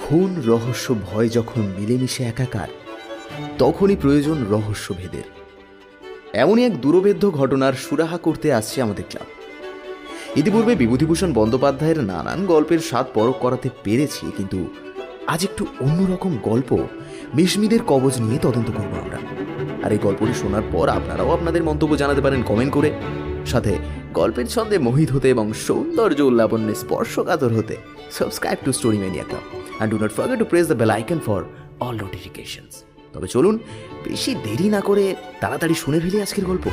খুন, রহস্য, ভয় যখন মিলেমিশে একাকার, তখনই প্রয়োজন রহস্যভেদের। এমনই এক দুরভেদ্য ঘটনার সুরাহা করতে আসছে আমাদের ক্লাব। ইতিপূর্বে বিভূতিভূষণ বন্দ্যোপাধ্যায়ের নানান গল্পের স্বাদ পরখ করাতে পেরেছি, কিন্তু আজ একটু অন্যরকম গল্প মিশমিদের কবজ নিয়ে তদন্ত করবো আমরা। আর এই গল্পটি শোনার পর আপনারাও আপনাদের মন্তব্য জানাতে পারেন কমেন্ট করে। সাথে গল্পের ছন্দে মোহিত হতে এবং সৌন্দর্য উল্লাপন্যে স্পর্শকাতর হতে subscribe to story mania club and do not forget to press the bell icon for all notifications. তবে চলুন বেশি দেরি না করে তাড়াতাড়ি শুনে ফেলি আজকের গল্প,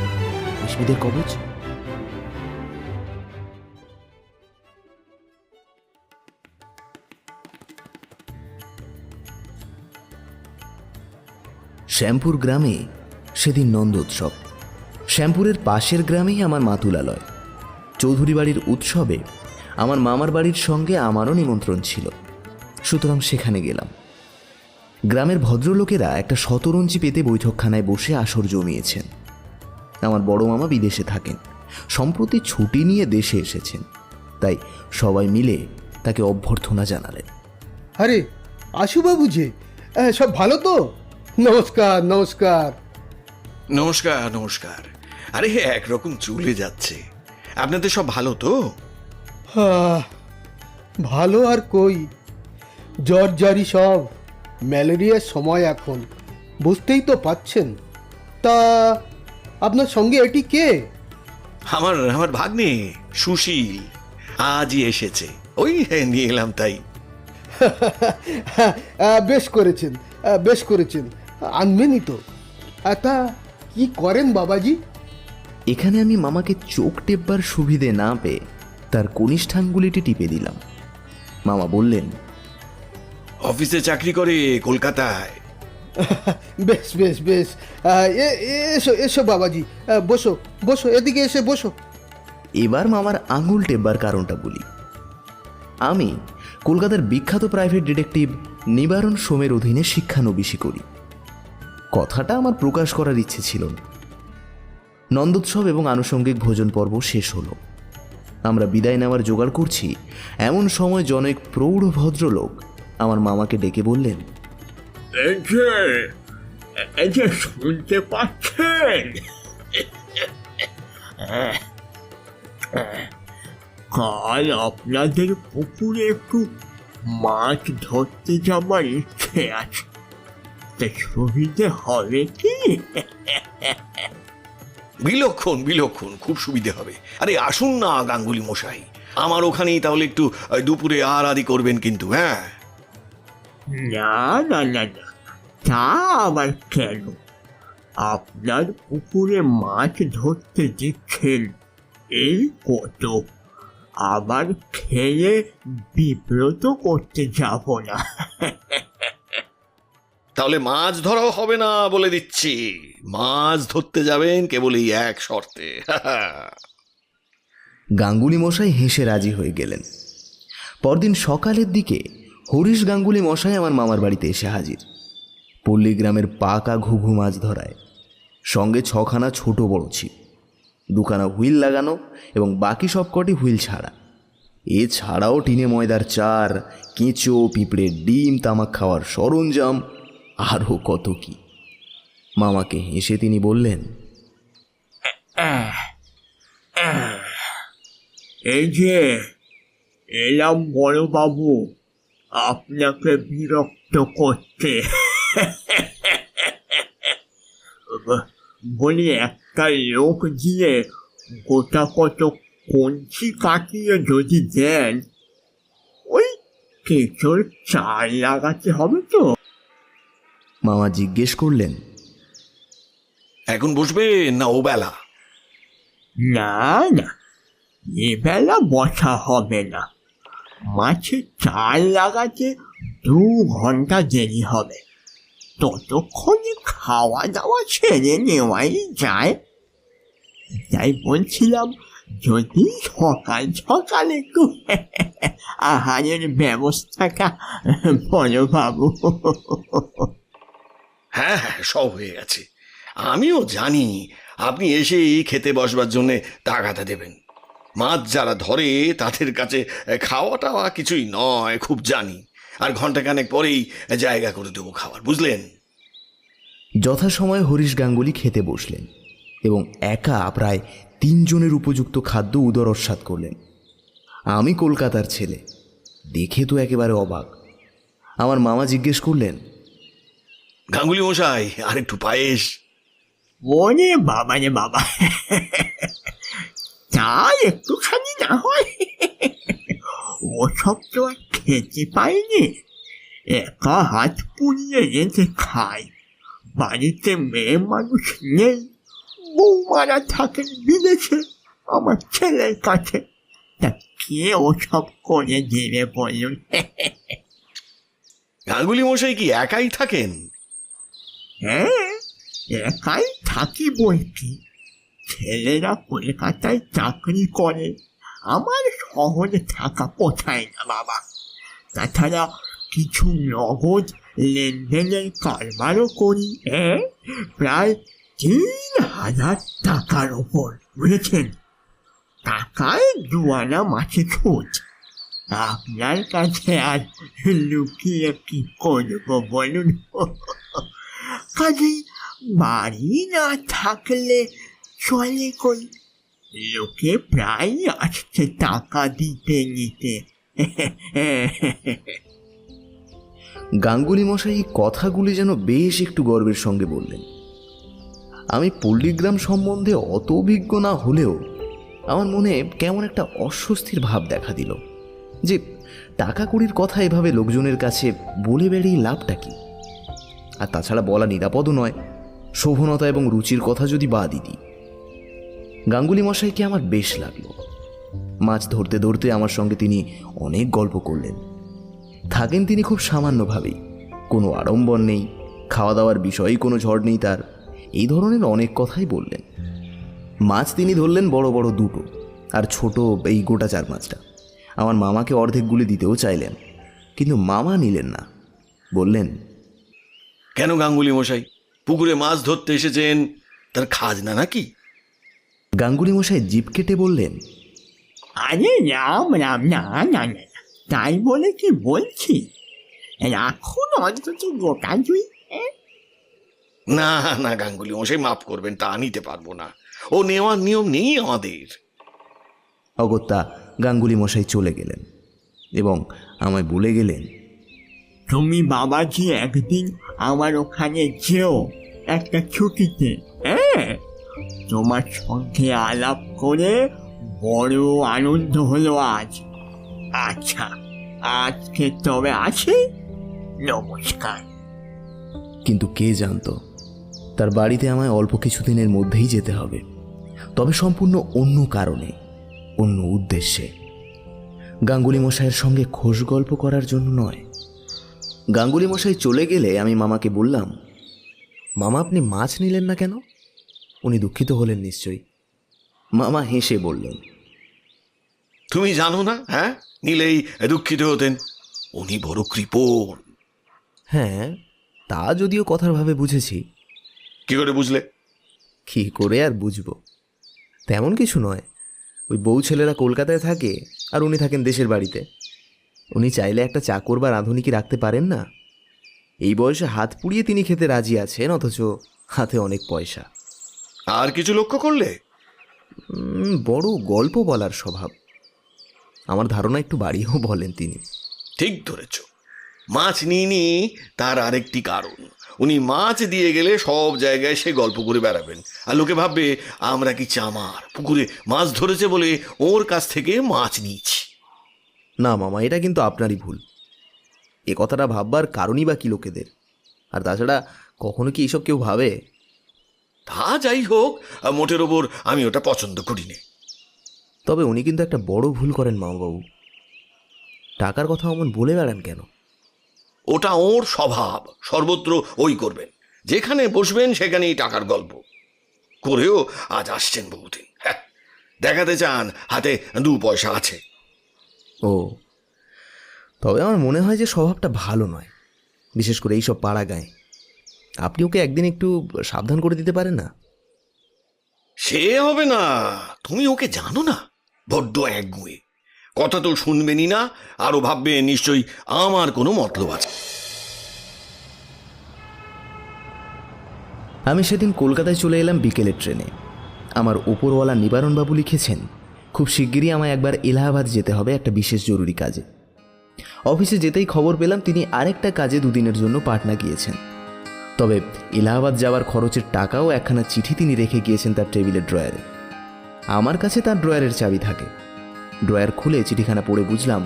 মিশমিদের কবজ। শ্যামপুর গ্রামে সেদিন নন্দোৎসব। শ্যামপুরের পাশের গ্রামেই আমার মাতুলালয়। চৌধুরী বাড়ির উৎসবে আমার মামার বাড়ির সঙ্গে আমারও নিমন্ত্রণ ছিল, সুতরাং সেখানে গেলাম। গ্রামের ভদ্রলোকেরা একটা শতরঞ্জি পেতে বৈঠকখানায় বসে আসর জমিয়েছেন। আমার বড় মামা বিদেশে থাকেন, সম্প্রতি ছুটি নিয়ে দেশে এসেছেন, তাই সবাই মিলে তাকে অভ্যর্থনা জানালেন। আরে আশু বাবু যে, সব ভালো তো? নমস্কার নমস্কার। নমস্কার নমস্কার। আরে একরকম চলে যাচ্ছে। আপনাদের সব ভালো তো? ভালো আর কই, জ্বর জারি সব, ম্যালেরিয়ার সময় এখন, বুঝতেই তো পাচ্ছেন। তা আপনার সঙ্গে এটি কে? আমার আমার ভাগ্নে সুশীল আজই এসেছে, ওই নিয়ে এলাম তাই। বেশ করেছেন, বেশ করেছেন, আনবেনই তো। তা কি করেন বাবাজি? এখানে আমি মামাকে চোখ টেপবার সুবিধে না পেয়ে তার কনিষ্ঠাঙ্গুলিটি টিপে দিলাম। মামা বললেন, অফিসে চাকরি করে কলকাতায়। বেশ বেশ বেশ, এসো এসো বাবাজি, বসো বসো, এদিকে এসে বসো। এবার মামার আঙুল টেপবার কারণটা বলি। আমি কলকাতার বিখ্যাত প্রাইভেট ডিটেকটিভ নিবারণ সোমের অধীনে শিক্ষানবিশি করি। কথাটা আমার প্রকাশ করার ইচ্ছে ছিল না। নন্দোৎসব এবং আনুষঙ্গিক ভোজন পর্ব শেষ হলো। আমরা বিদায় নেওয়ার জোগাড় করছি, এমন সময় জনৈক প্রৌঢ় ভদ্রলোক আমার মামাকে ডেকে বললেন, এই যে শুনতে পাচ্ছেন? কাল আপনাদের পুকুরে একটু মাছ ধরতে যাবার ইচ্ছে আছে, তা সুবিধে হবে কি? বিলক্ষণ বিলক্ষণ, খুব সুবিধে হবে। আরে আসুন না গাঙ্গুলি মশাই, আমার ওখানেই তাহলে একটু দুপুরে আদি করবেন কিন্তু। হ্যাঁ, না না না না, তা আবার কেন? আপনার পুকুরে মাছ ধরতে দিচ্ছেন এই কত, আবার খেয়ে বিব্রত করতে যাব না। তাহলে মাছ ধরাও হবে না বলে দিচ্ছি। মাছ ধরতে যাবেন কেবল এই এক শর্তে। গাঙ্গুলি মশাই হেসে রাজি হয়ে গেলেন। পরদিন সকালের দিকে হরিশ গাঙ্গুলি মশাই আমার মামার বাড়িতে এসে হাজির। পল্লীগ্রামের পাকা ঘুঘু মাছ ধরায়, সঙ্গে 6খানা ছোট বড় ছিপ, 2খানা হুইল লাগানো এবং বাকি সব কটি হুইল ছাড়া। এছাড়াও টিনে ময়দার চার, কেঁচো, পিঁপড়ের ডিম, তামাক খাওয়ার সরঞ্জাম, আরও কত কি। মামাকে হেসে তিনি বললেন, এই যে এলাম বড় বাবু, আপনাকে বিরক্ত করতে। বলি একটা লোক দিয়ে গোটা কত কঞ্চি কাটিয়ে যদি দেন, ওই কেঁচোর চাল লাগাতে হবে তো। মামা জিজ্ঞেস করলেন, এখন বসবে না ও বেলা? না না, এবেলা বসা হবে না, মাছের চাল লাগাতে 2 ঘন্টা দেরি হবে, ততক্ষণে খাওয়া দাওয়া ছেড়ে নেওয়াই যায়। তাই বলছিলাম, যদি সকাল সকাল একটু আহারের ব্যবস্থাটা বড় বাবু। হ্যাঁ হ্যাঁ, সব হয়ে গেছে। আমিও জানি আপনি এসেই খেতে বসবার জন্য তাগাদা দেবেন। মাছ যারা ধরে তাদের কাছে খাওয়া টাওয়া কিছুই নয়, খুব জানি। আর ঘন্টাখানেক পরেই জায়গা করে দেবো খাবার, বুঝলেন? যথাসময়ে হরিশ গাঙ্গুলি খেতে বসলেন এবং একা প্রায় 3 জনের উপযুক্ত খাদ্য উদরস্বাদ করলেন। আমি কলকাতার ছেলে, দেখে তো একেবারে অবাক। আমার মামা জিজ্ঞেস করলেন, গাঙ্গুলি মশাই, আর একটু পায়েস? ওরে বাবা রে বাবা, তাই একটুখানি না হয়? ওসব তো আর খেতে পাইনি, একা হাত পুড়িয়ে রেখে খাই। বাড়িতে মেয়ে মানুষ নেই, বৌমারা থাকেন বিদেশে আমার ছেলের কাছে। তা কে ওসব করে দেবে বলুন? গাঙ্গুলি মশাই কি একাই থাকেন? হ্যাঁ, একাই থাকি বলছি। ছেলেরা কলকাতায় চাকরি করে, আমার শহরে থাকা পোষায় না বাবা। তাছাড়া কিছু নগদ লেনদেনের কারবারও করি, প্রায় 3,000 টাকার ওপর, বুঝেছেন? টাকায় 2 আনা মাছে খোঁজ। আপনার কাছে আর লুকিয়ে কি করবো বলুন? কাজেই বাড়ি না থাকলে চলে কই, লোকে প্রায় আসছে টাকা দিতে নিতে। গাঙ্গুলি মশাই এই কথাগুলি যেন বেশ একটু গর্বের সঙ্গে বললেন। আমি পল্লীগ্রাম সম্বন্ধে অত অভিজ্ঞ না হলেও আমার মনে কেমন একটা অস্বস্তির ভাব দেখা দিল যে টাকা কড়ির কথা এভাবে লোকজনের কাছে বলে বেড়িয়ে লাভটা কি। আর তাছাড়া বলা নিরাপদও নয়, শোভনতা এবং রুচির কথা যদি বাদই দিই। গাঙ্গুলি মশাইকে আমার বেশ লাগলো। মাছ ধরতে ধরতে আমার সঙ্গে তিনি অনেক গল্প করলেন। থাকেন তিনি খুব সামান্যভাবেই, কোনো আড়ম্বর নেই, খাওয়া দাওয়ার বিষয়ে কোনো ঝড় নেই তার, এই ধরনের অনেক কথাই বললেন। মাছ তিনি ধরলেন বড় বড় 2টো, আর ছোট এই গোটা 4 মাছটা আমার মামাকে অর্ধেকগুলি দিতেও চাইলেন, কিন্তু মামা নিলেন না। বললেন, কেন গাঙ্গুলি মশাই, পুকুরে মাছ ধরতে এসেছেন, তার খাজনা নাকি? গাঙ্গুলি মশাই জিভ কেটে বললেন, আরে রাম রাম, না না না না, তাই বলে কি বলছি, রাখুন অন্তত গোটা 2। না না গাঙ্গুলি মশাই, মাফ করবেন, তা নিতে পারবো না, ও নেওয়ার নিয়ম নেই আমাদের। অগত্যা গাঙ্গুলি মশাই চলে গেলেন এবং আমায় বলে গেলেন, তুমি বাবাজি একদিন আমার ওখানে যেও একটা ছুটিতে, তোমার সঙ্গে আলাপ করে বড় আনন্দ হলো আজ। আচ্ছা, আজকে তবে আসি, নমস্কার। কিন্তু কে জানতো তার বাড়িতে আমায় অল্প কিছুদিনের মধ্যেই যেতে হবে, তবে সম্পূর্ণ অন্য কারণে, অন্য উদ্দেশ্যে। গাঙ্গুলি মশাইয়ের সঙ্গে খোশ গল্প করার জন্য নয়। গাঙ্গুলি মশাই চলে গেলে আমি মামাকে বললাম, মামা আপনি মাছ নিলেন না কেন? উনি দুঃখিত হলেন নিশ্চয়ই। মামা হেসে বললেন, তুমি জানো না? হ্যাঁ, নিলেই দুঃখিত হতেন, উনি বড় কৃপণ। হ্যাঁ, তা যদিও কথার ভাবে বুঝেছি। কি করে বুঝলে? কি করে আর বুঝবো, তেমন কিছু নয়। ওই বউ ছেলেরা কলকাতায় থাকে আর উনি থাকেন দেশের বাড়িতে। উনি চাইলে একটা চাকর বা রাঁধুনি রাখতে পারেন না? এই বয়সে হাত পুড়িয়ে তিনি খেতে রাজি আছেন, অথচ হাতে অনেক পয়সা। আর কিছু লক্ষ্য করলে? বড় গল্প বলার স্বভাব। আমার ধারণা একটু বাড়িয়েও বলেন তিনি। ঠিক ধরেছ, মাছ নিইনি তার আরেকটি কারণ, উনি মাছ দিয়ে গেলে সব জায়গায় সে গল্প করে বেড়াবেন, আর লোকে ভাববে আমরা কি চামার, পুকুরে মাছ ধরেছে বলে ওর কাছ থেকে মাছ নিয়েছি। না মামা, এটা কিন্তু আপনারই ভুল। এ কথাটা ভাববার কারণই বা কি লোকেদের? আর তাছাড়া কখনো কি এইসব কেউ ভাবে? তা যাই হোক, মোটের ওপর আমি ওটা পছন্দ করি নে। তবে উনি কিন্তু একটা বড় ভুল করেন মামাবাবু। টাকার কথা অমন বলে বেড়ান কেন? ওটা ওর স্বভাব, সর্বত্র ওই করবেন, যেখানে বসবেন সেখানেই টাকার গল্প করেও আজ আসছেন বহুদিন। হ্যাঁ, দেখাতে চান হাতে 2 পয়সা আছে। ও, তবে আমার মনে হয় যে স্বভাবটা ভালো নয়, বিশেষ করে এইসব পাড়া গায়ে। আপনি ওকে একদিন একটু সাবধান করে দিতে পারেন না? সে হবে না, তুমি ওকে জানো না, বড্ড একগুঁয়ে। কথা তো শুনবেনই না, আরও ভাববে নিশ্চয়ই আমার কোনো মতলব আছে। আমি সেদিন কলকাতায় চলে এলাম বিকেলের ট্রেনে। আমার ওপরওয়ালা নিবারণবাবু লিখেছেন খুব শিগগিরই আমায় একবার এলাহাবাদ যেতে হবে একটা বিশেষ জরুরি কাজে। অফিসে যেতেই খবর পেলাম তিনি আরেকটা কাজে দুদিনের জন্য পাটনা গিয়েছেন। তবে এলাহাবাদ যাওয়ার খরচের টাকাও একখানা চিঠি তিনি রেখে গিয়েছেন তার টেবিলের ড্রয়ারে। আমার কাছে তার ড্রয়ারের চাবি থাকে। ড্রয়ার খুলে চিঠিখানা পড়ে বুঝলাম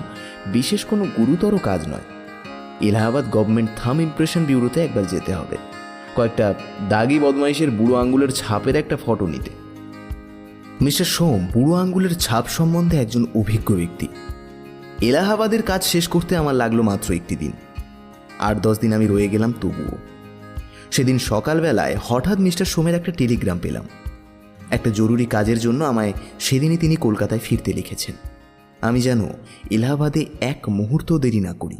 বিশেষ কোনো গুরুতর কাজ নয়। এলাহাবাদ গভর্নমেন্ট থাম ইমপ্রেশন ব্যুরোতে একবার যেতে হবে, কয়েকটা দাগি বদমাইশের বুড়ো আঙ্গুলের ছাপের একটা ফটো নিতে। মিস্টার সোম বুড়ো আঙ্গুলের ছাপ সম্বন্ধে একজন অভিজ্ঞ ব্যক্তি। এলাহাবাদের কাজ শেষ করতে আমার লাগলো মাত্র একটি দিন। 8-10 দিন আমি রয়ে গেলাম তবুও। সেদিন সকালবেলায় হঠাৎ মিস্টার সোমের একটা টেলিগ্রাম পেলাম। একটা জরুরি কাজের জন্য আমায় সেদিনই তিনি কলকাতায় ফিরতে লিখেছেন। আমি যেন এলাহাবাদে এক মুহূর্ত দেরি না করি।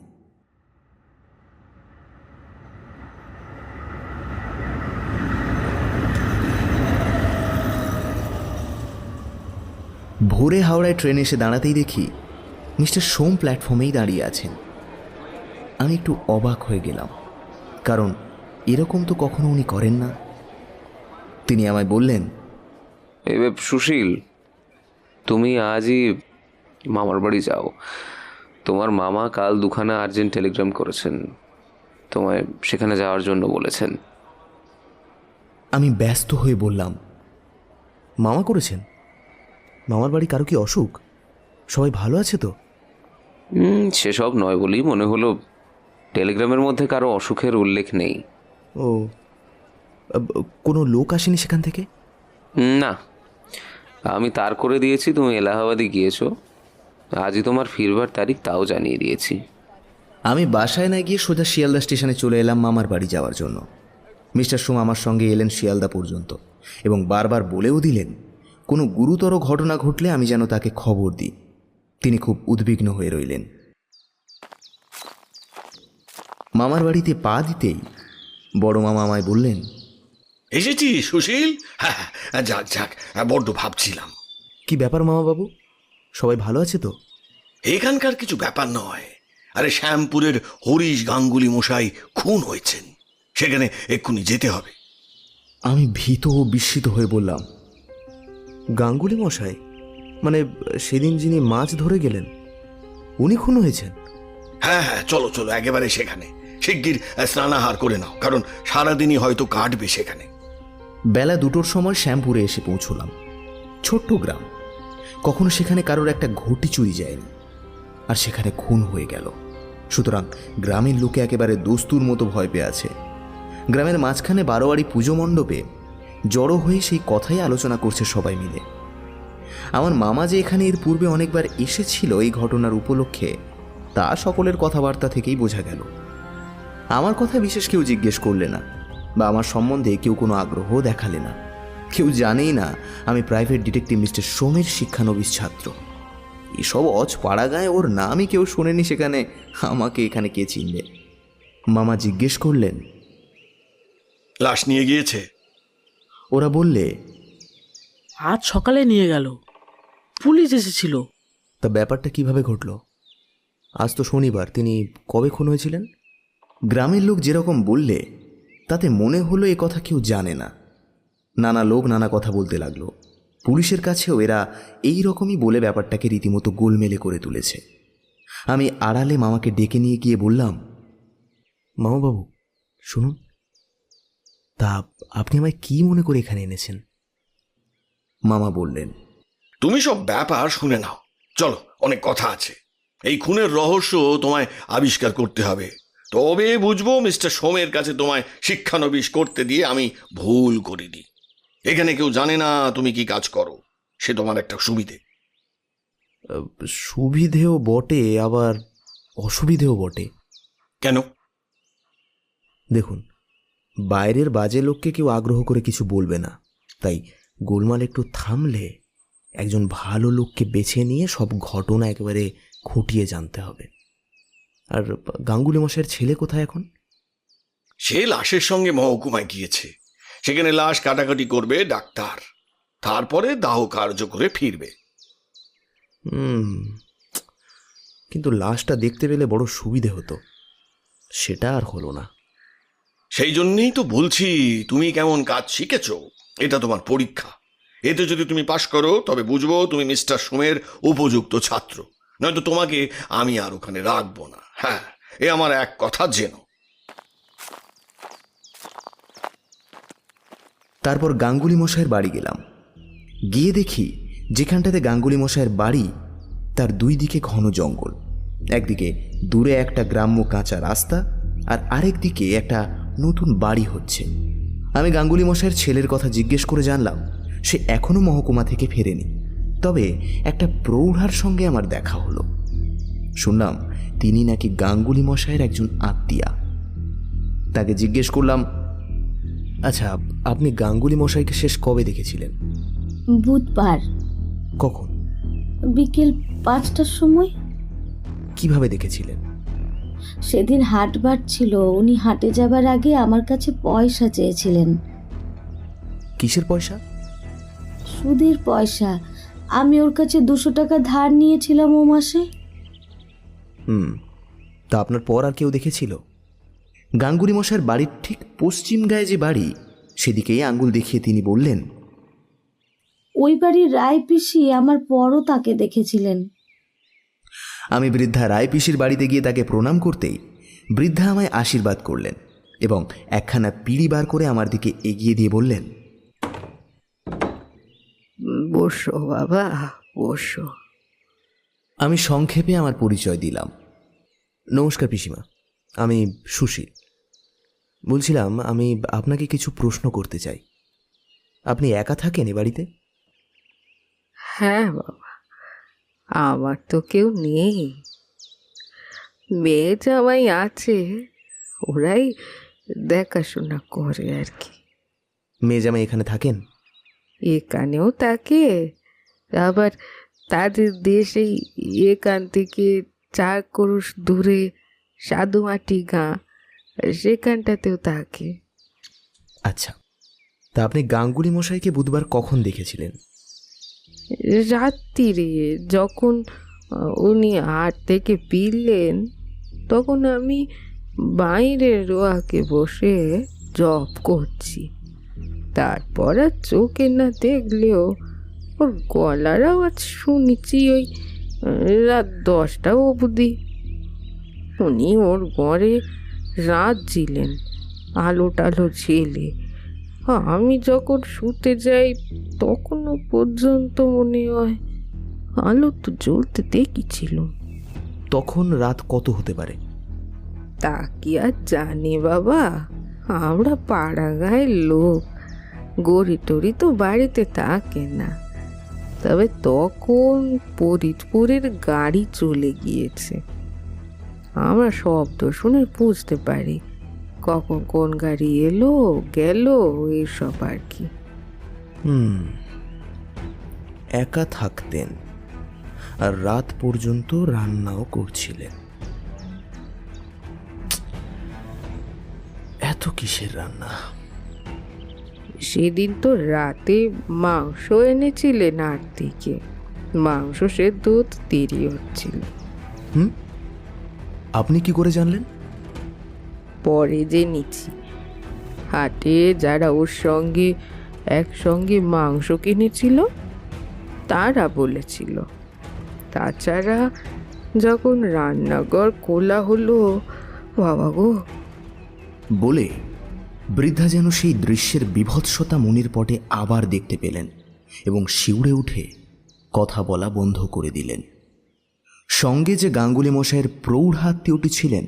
ভোরে হাওড়ায় ট্রেন এসে দাঁড়াতেই দেখি মিস্টার সোম প্ল্যাটফর্মেই দাঁড়িয়ে আছেন। আমি একটু অবাক হয়ে গেলাম, কারণ এরকম তো কখনো উনি করেন না। তিনি আমায় বললেন, এবার সুশীল, তুমি আজই মামার বাড়ি যাও। তোমার মামা কাল দুখানা আর্জেন্ট টেলিগ্রাম করেছেন, তোমায় সেখানে যাওয়ার জন্য বলেছেন। আমি ব্যস্ত হয়ে বললাম, মামা করেছেন? মামার বাড়ি কারো কি অসুখ? সবাই ভালো আছে তো? সেসব নয় বলেই মনে হলো। টেলিগ্রামের মধ্যে কারো অসুখের উল্লেখ নেই। ও, কোনো লোক আসেনি সেখান থেকে? না, আমি তার করে দিয়েছি তুমি এলাহাবাদে গিয়েছো। আজই তোমার ফিরবার তারিখ, তাও জানিয়ে দিয়েছি। আমি বাসায় না গিয়ে সোজা শিয়ালদা স্টেশনে চলে এলাম মামার বাড়ি যাওয়ার জন্য। মিস্টার সোম আমার সঙ্গে এলেন শিয়ালদা পর্যন্ত এবং বারবার বলেও দিলেন কোনো গুরুতর ঘটনা ঘটলে আমি যেন তাকে খবর দিই। তিনি খুব উদ্বিগ্ন হয়ে রইলেন। মামার বাড়িতে পা দিতেই বড় মামা আমায় বললেন, এসেছি সুশীল? হ্যাঁ, যাক যাক, বড্ড ভাবছিলাম। কি ব্যাপার মামাবাবু, সবাই ভালো আছে তো? এখানকার কিছু ব্যাপার নয়। আরে শ্যামপুরের হরিশ গাঙ্গুলি মশাই খুন হয়েছেন, সেখানে এক্ষুনি যেতে হবে। আমি ভীত ও বিস্মিত হয়ে বললাম, গাঙ্গুলি মশাই মানে সেদিন যিনি মাছ ধরে গেলেন, উনি খুন হয়েছেন? হ্যাঁ হ্যাঁ, চলো চলো একেবারে সেখানে। শিগগির স্নানাহার করে নাও, কারণ সারাদিনই হয়তো কাটবে সেখানে। বেলা 2টোর সময় শ্যামপুরে এসে পৌঁছলাম। ছোট্ট গ্রাম, কখনো সেখানে কারোর একটা ঘটি চুরি যায়নি, আর সেখানে খুন হয়ে গেল। সুতরাং গ্রামের লোকে একেবারে দস্তুর মতো ভয় পেয়ে আছে। গ্রামের মাঝখানে 12 পুজো মণ্ডপে জড়ো হয়ে সেই কথাই আলোচনা করছে সবাই মিলে। আমার মামা যে এখানে এর পূর্বে অনেকবার এসেছিল এই ঘটনার উপলক্ষে, তা সকলের কথাবার্তা থেকেই বোঝা গেল। আমার কথা বিশেষ কেউ জিজ্ঞেস করলে না, বা আমার সম্বন্ধে কেউ কোনো আগ্রহ দেখালে না। কেউ জানেই না আমি প্রাইভেট ডিটেকটিভ মিস্টার সোমের শিক্ষানবিশ ছাত্র। এসব অজ পাড়া গায়ে ওর নামই কেউ শোনেনি, সেখানে আমাকে এখানে কে চিনবে? মামা জিজ্ঞেস করলেন, লাশ নিয়ে গিয়েছে? ওরা বললে, আজ সকালে নিয়ে গেল, পুলিশ এসেছিল। তা ব্যাপারটা কিভাবে ঘটল? আজ তো শনিবার, তিনি কবে খুন হয়েছিলেন? গ্রামের লোক যেরকম বললে তাতে মনে হলো এ কথা কেউ জানে না। নানা লোক নানা কথা বলতে লাগলো। পুলিশের কাছেও এরা এই রকমই বলে ব্যাপারটাকে রীতিমতো গোলমেলে করে তুলেছে। আমি আড়ালে মামাকে ডেকে নিয়ে গিয়ে বললাম, মামাবাবু শুনুন, তা আপনি আমায় কি মনে করে এখানে এনেছেন? মামা বললেন, তুমি সব ব্যাপার শুনে নাও, চলো, অনেক কথা আছে। এই খুনের রহস্য তোমায় আবিষ্কার করতে হবে, তবে বুঝবো মিস্টার সোমের কাছে তোমায় শিক্ষানবিশ করতে দিয়ে আমি ভুল করিনি। এখানে কেউ জানে না তুমি কি কাজ করো, সে তোমার একটা সুবিধে। সুবিধেও বটে, আবার অসুবিধেও বটে। কেন? দেখুন, বাইরের বাজে লোককে কেউ আগ্রহ করে কিছু বলবে না, তাই গোলমাল একটু থামলে একজন ভালো লোককে বেছে নিয়ে সব ঘটনা একেবারে খুঁটিয়ে জানতে হবে। আর গাঙ্গুলি মশাইয়ের ছেলে কোথায় এখন? সে লাশের সঙ্গে মহকুমায় গিয়েছে, সেখানে লাশ কাটাকাটি করবে ডাক্তার, তারপরে দাহ কার্য করে ফিরবে। কিন্তু লাশটা দেখতে পেলে বড় সুবিধে হতো, সেটা আর হলো না। সেই জন্যই তো বলছি, তুমি কেমন কাজ শিখেছো এটা তোমার পরীক্ষা। এতে যদি তুমি পাশ করো তবে বুঝবো তুমি মিস্টার সোমের উপযুক্ত ছাত্র, নয়তো তোমাকে আমি আর ওখানে রাখবো না। হ্যাঁ, এ আমার এক কথা জেনো। তারপর গাঙ্গুলি মশাইয়ের বাড়ি গেলাম। গিয়ে দেখি যেখানটাতে গাঙ্গুলি মশাইয়ের বাড়ি তার দুই দিকে ঘন জঙ্গল। একদিকে দূরে একটা গ্রাম্য কাঁচা রাস্তা, আর আরেক দিকে একটা নতুন বাড়ি হচ্ছে। আমি গাঙ্গুলি মশাইয়ের ছেলের কথা জিজ্ঞেস করে জানলাম সে এখনো মহকুমা থেকে ফেরেনি, তবে একটা প্রৌঢ়ার সঙ্গে আমার দেখা হলো। শুনলাম তিনি নাকি গাঙ্গুলি মশাইয়ের একজন আত্মীয়া। তাকে জিজ্ঞেস করলাম, আচ্ছা, আপনি গাঙ্গুলি মশাইকে শেষ কবে দেখেছিলেন? বুধবার কখন? বিকেল 5টার সময়। কিভাবে দেখেছিলেন? সেদিন হাটবার ছিল, উনি হাটে যাবার আগে আমার কাছে পয়সা চেয়েছিলেন। কিসের পয়সা? সুদের পয়সা। আমি ওর কাছে 200 টাকা ধার নিয়েছিলাম ও মাসে। তা আপনার পর আর কেউ দেখেছিল? গাঙ্গুলি মশাইয়ের বাড়ির ঠিক পশ্চিম গায়ে যে বাড়ি, সেদিকেই আঙ্গুল দেখিয়ে তিনি বললেন, ওই বাড়ির রায় পিসি আমার পরও তাকে দেখেছিলেন। আমি বৃদ্ধা রায় পিসির বাড়িতে গিয়ে তাকে প্রণাম করতেই বৃদ্ধা আমায় আশীর্বাদ করলেন এবং একখানা পিঁড়ি বার করে আমার দিকে এগিয়ে দিয়ে বললেন, বসো বাবা, বসো। আমি সংক্ষেপে আমার পরিচয় দিলাম। নমস্কার পিসিমা, আমি সুশীল। বলছিলাম আমি আপনাকে কিছু প্রশ্ন করতে চাই। আপনি একা থাকেন এ বাড়িতে? হ্যাঁ বাবা, আমার তো কেউ নেই, মেয়ে জামাই আছে, ওরাই দেখাশোনা করে আর কি। মেয়ে জামাই এখানে থাকেন? এখানেও থাকে, আবার তাদের দেশে এখান থেকে 4 ক্রোশ দূরে সাধুমাটি গাঁ, সেখানটাতেও থাকে। আচ্ছা, তা আপনি গাঙ্গুলি মশাইকে বুধবার কখন দেখেছিলেন? রাত্রিরে যখন উনি হাট থেকে ফিরলেন, তখন আমি বাইরের রোয়াকে বসে জব করছি। তারপর আর চোখে না দেখলেও ওর গলার আওয়াজ শুনেছি ওই রাত 10টা অবধি। উনি ওর ঘরে রাঁধছিলেন, আলো টালো ঝেলে। আমি যখন শুতে যাই তখনও পর্যন্ত মনে হয় আলো তো জ্বলতে দেখেছিল। তখন রাত কত হতে পারে? তা কি আর জানি বাবা, আমরা পাড়া গায়ের লোক, গড়ি টড়ি তো বাড়িতে থাকে না। তবে তখন ফরিদপুরের গাড়ি চলে গিয়েছে, আমরা শব্দ শুনে বুঝতে পারি কখন কোন গাড়ি এলো গেল, এসব আর কি। একা থাকতেন আর রাত পর্যন্ত রান্নাও করছিলেন। এত কিসের রান্না? সেদিন তো রাতে মাংস এনেছিলেন হাট থেকে, মাংস সেদ্ধ হতে দেরি হচ্ছিল। আপনি কি করে জানলেন? পরে জেনেছি, হাটে যারা ওর সঙ্গে একসঙ্গে মাংস কিনেছিল তারা বলেছিল। তাছাড়া যখন রান্নাঘর খোলা হলো, বাবা গো। বলে বৃদ্ধা যেন সেই দৃশ্যের বিভৎসতা মনির পটে আবার দেখতে পেলেন এবং শিউরে উঠে কথা বলা বন্ধ করে দিলেন। সঙ্গে যে গাঙ্গুলি মশাইয়ের প্রৌঢ় আত্মীয়টি ছিলেন,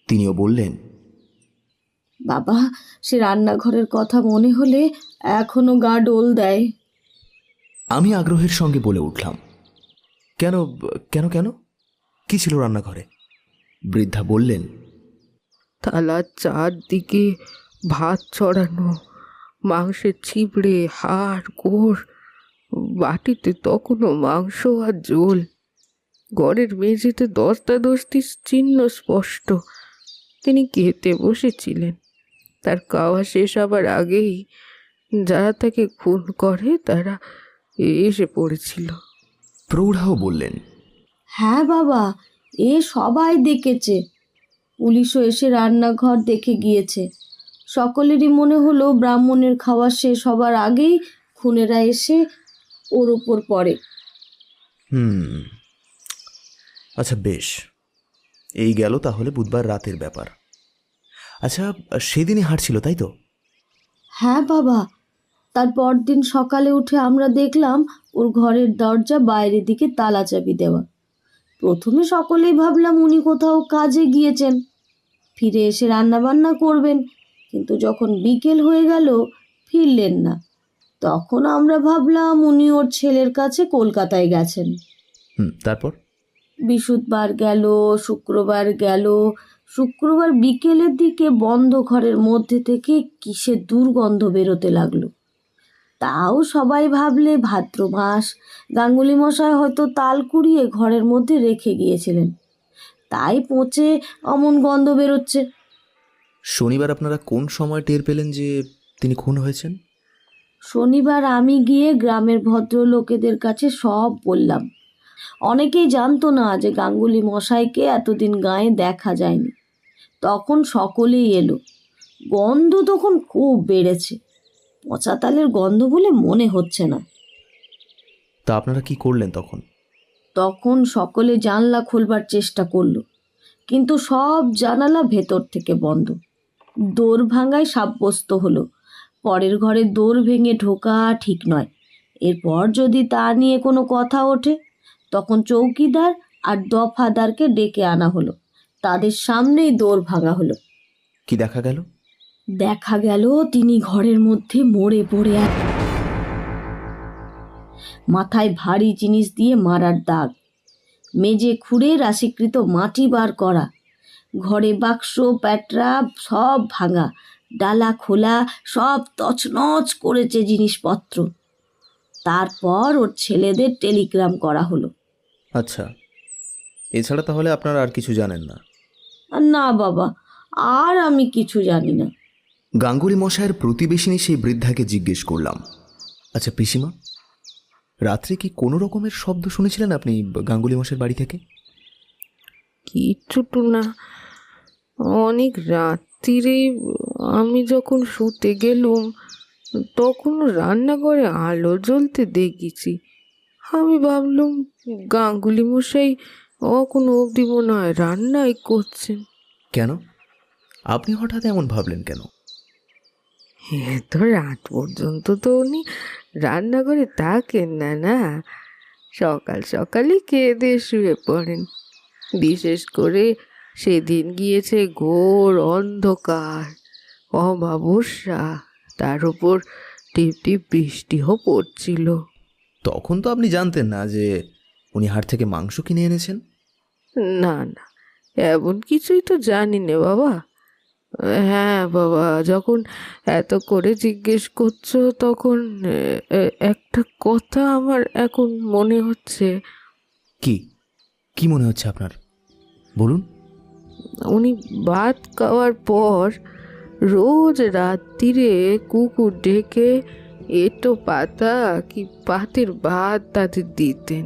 তিনিও বললেন, বাবা, সে রান্নাঘরের কথা মনে হলে এখনো গা ডোল দেয়। আমি আগ্রহের সঙ্গে বলে উঠলাম, কেন কেন কেন কি ছিল রান্নাঘরে? বৃদ্ধা বললেন, থালার চারদিকে ভাত ছড়ানো, মাংসের চিবড়ে, হাড় গোড়, বাটিতে তখনও মাংস আর ঝোল। ঘরের মেঝেতে দস্তাদস্তির চিহ্ন স্পষ্ট। তিনি খেতে বসেছিলেন, তার খাওয়া শেষ হবার আগেই যারা তাকে খুন করে তারা এসে পড়েছিল। প্রৌঢ়াও বললেন, হ্যাঁ বাবা, এ সবাই দেখেছে, পুলিশও এসে রান্নাঘর দেখে গিয়েছে। সকলেরই মনে হলো ব্রাহ্মণের খাওয়া শেষ হবার আগেই খুনেরা এসে ওর ওপর পড়ে। আচ্ছা বেশ, এই গেল তাহলে বুধবার রাতের ব্যাপার। আচ্ছা, সেদিনই হাঁটছিল তাই তো? হ্যাঁ বাবা, তার পরদিন সকালে উঠে আমরা দেখলাম ওর ঘরের দরজা বাইরের দিকে তালা চাবি দেওয়া। প্রথমে সকলেই ভাবলাম উনি কোথাও কাজে গিয়েছেন, ফিরে এসে রান্নাবান্না করবেন, কিন্তু যখন বিকেল হয়ে গেল ফিরলেন না, তখন আমরা ভাবলাম উনি ওর ছেলের কাছে কলকাতায় গেছেন। তারপর? বৃহস্পতিবার গেল, শুক্রবার গেল। শুক্রবার বিকেলের দিকে বন্ধ ঘরের মধ্যে থেকে কিসের দুর্গন্ধ বেরোতে লাগলো। তাও সবাই ভাবলে ভাদ্র মাস, গাঙ্গুলি মশাই হয়তো তাল কুড়িয়ে ঘরের মধ্যে রেখে গিয়েছিলেন, তাই পচে অমন গন্ধ বেরোচ্ছে। শনিবার আপনারা কোন সময় টের পেলেন যে তিনি খুন হয়েছেন? শনিবার আমি গিয়ে গ্রামের ভদ্রলোকেদের কাছে সব বললাম। অনেকেই জানতো না যে গাঙ্গুলি মশাইকে এতদিন গায়ে দেখা যায়নি। তখন সকলেই এলো। গন্ধ তখন খুব বেড়েছে, পচা তালের গন্ধ বলে মনে হচ্ছে না। তা আপনারা কি করলেন তখন? তখন সকলে জানলা খুলবার চেষ্টা করলো, কিন্তু সব জানালা ভেতর থেকে বন্ধ। দোর ভাঙায় সাব্যস্ত হলো পরের ঘরে দোর ভেঙে ঢোকা ঠিক নয়। এরপর যদি তা নিয়ে কোনো কথা ওঠে, তখন চৌকিদার আর দফাদারকে ডেকে আনা হলো, তাদের সামনেই দোর ভাঙা হলো। কি দেখা গেল? দেখা গেল তিনি ঘরের মধ্যে মরে পড়ে মাথায় ভারী জিনিস দিয়ে মারার দাগ, মেজে খুঁড়ে রাশিকৃত মাটি বার করা, ঘরে বাক্স প্যাটরা সব ভাঙা, ডালা খোলা, সব তছনছ করেছে জিনিসপত্র। তারপর ওর ছেলেদের টেলিগ্রাম করা হলো। আচ্ছা, এছাড়া তাহলে আপনারা আর কিছু জানেন না? না বাবা, আর আমি কিছু জানি না। গাঙ্গুলি মশাইয়ের প্রতিবেশিনী সেই বৃদ্ধাকে জিজ্ঞেস করলাম, আচ্ছা পিসিমা, রাত্রে কি কোনো রকমের শব্দ শুনেছিলেন আপনি গাঙ্গুলি মশাইয়ের বাড়ি থেকে? কিচ্ছুটু না, অনেক রাত্রিরে আমি যখন শুতে গেলুম তখন রান্নাঘরে আলো জ্বলতে দেখেছি। আমি ভাবলুম গাঙ্গুলি মশাই কখনো অবধি মনে হয় রান্নাই করছেন। কেন আপনি হঠাৎ এমন ভাবলেন কেন? এত রাত পর্যন্ত তো উনি রান্নাঘরে থাকেন না, না সকাল সকালই খেয়ে দিয়ে শুয়ে পড়েন। বিশেষ করে সেদিন গিয়েছে ঘোর অন্ধকার, অমাবস্যা, তার উপর টিপ টিপ বৃষ্টিও পড়ছিল। তখন তো আপনি জানতেন না যে উনি হাট থেকে মাংস কিনে এনেছেন? না না, এমন কিছুই তো জানি না বাবা। হ্যাঁ বাবা, যখন এত করে জিজ্ঞেস করছো তখন একটা কথা আমার এখন মনে হচ্ছে। কি কি মনে হচ্ছে আপনার, বলুন। উনি ভাত খাওয়ার পর রোজ রাত্রিরে কুকুর ডেকে এঁটো পাতা কি পাতের ভাত তাদের দিতেন।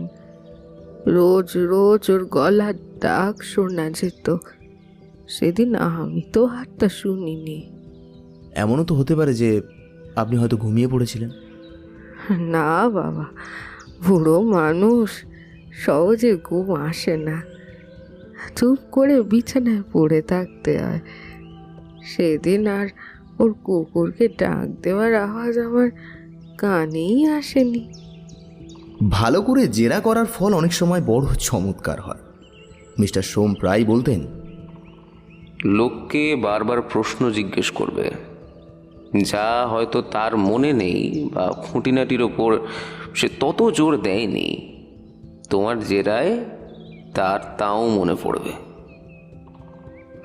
রোজ রোজ ওর গলার ডাক শোনা যেত। সেদিন আমি তো হাতটা শুনিনি। এমনও তো হতে পারে যে আপনি হয়তো ঘুমিয়ে পড়েছিলেন। না বাবা, বুড়ো মানুষ, সহজে ঘুম আসে না, চুপ করে বিছানায় পড়ে থাকতে হয়। সেদিন আর ওর কুকুরকে ডাক দেওয়ার আওয়াজ আমার কানেই আসেনি। ভালো করে জেরা করার ফল অনেক সময় বড় চমৎকার হয়। মিস্টার সোম প্রায় বলতেন, লোককে বারবার প্রশ্ন জিজ্ঞেস করবে যা হয়তো তার মনে নেই বা খুঁটিনাটির ওপর সে তত জোর দেয়নি, তোমার জেরায় তার তাও মনে পড়বে।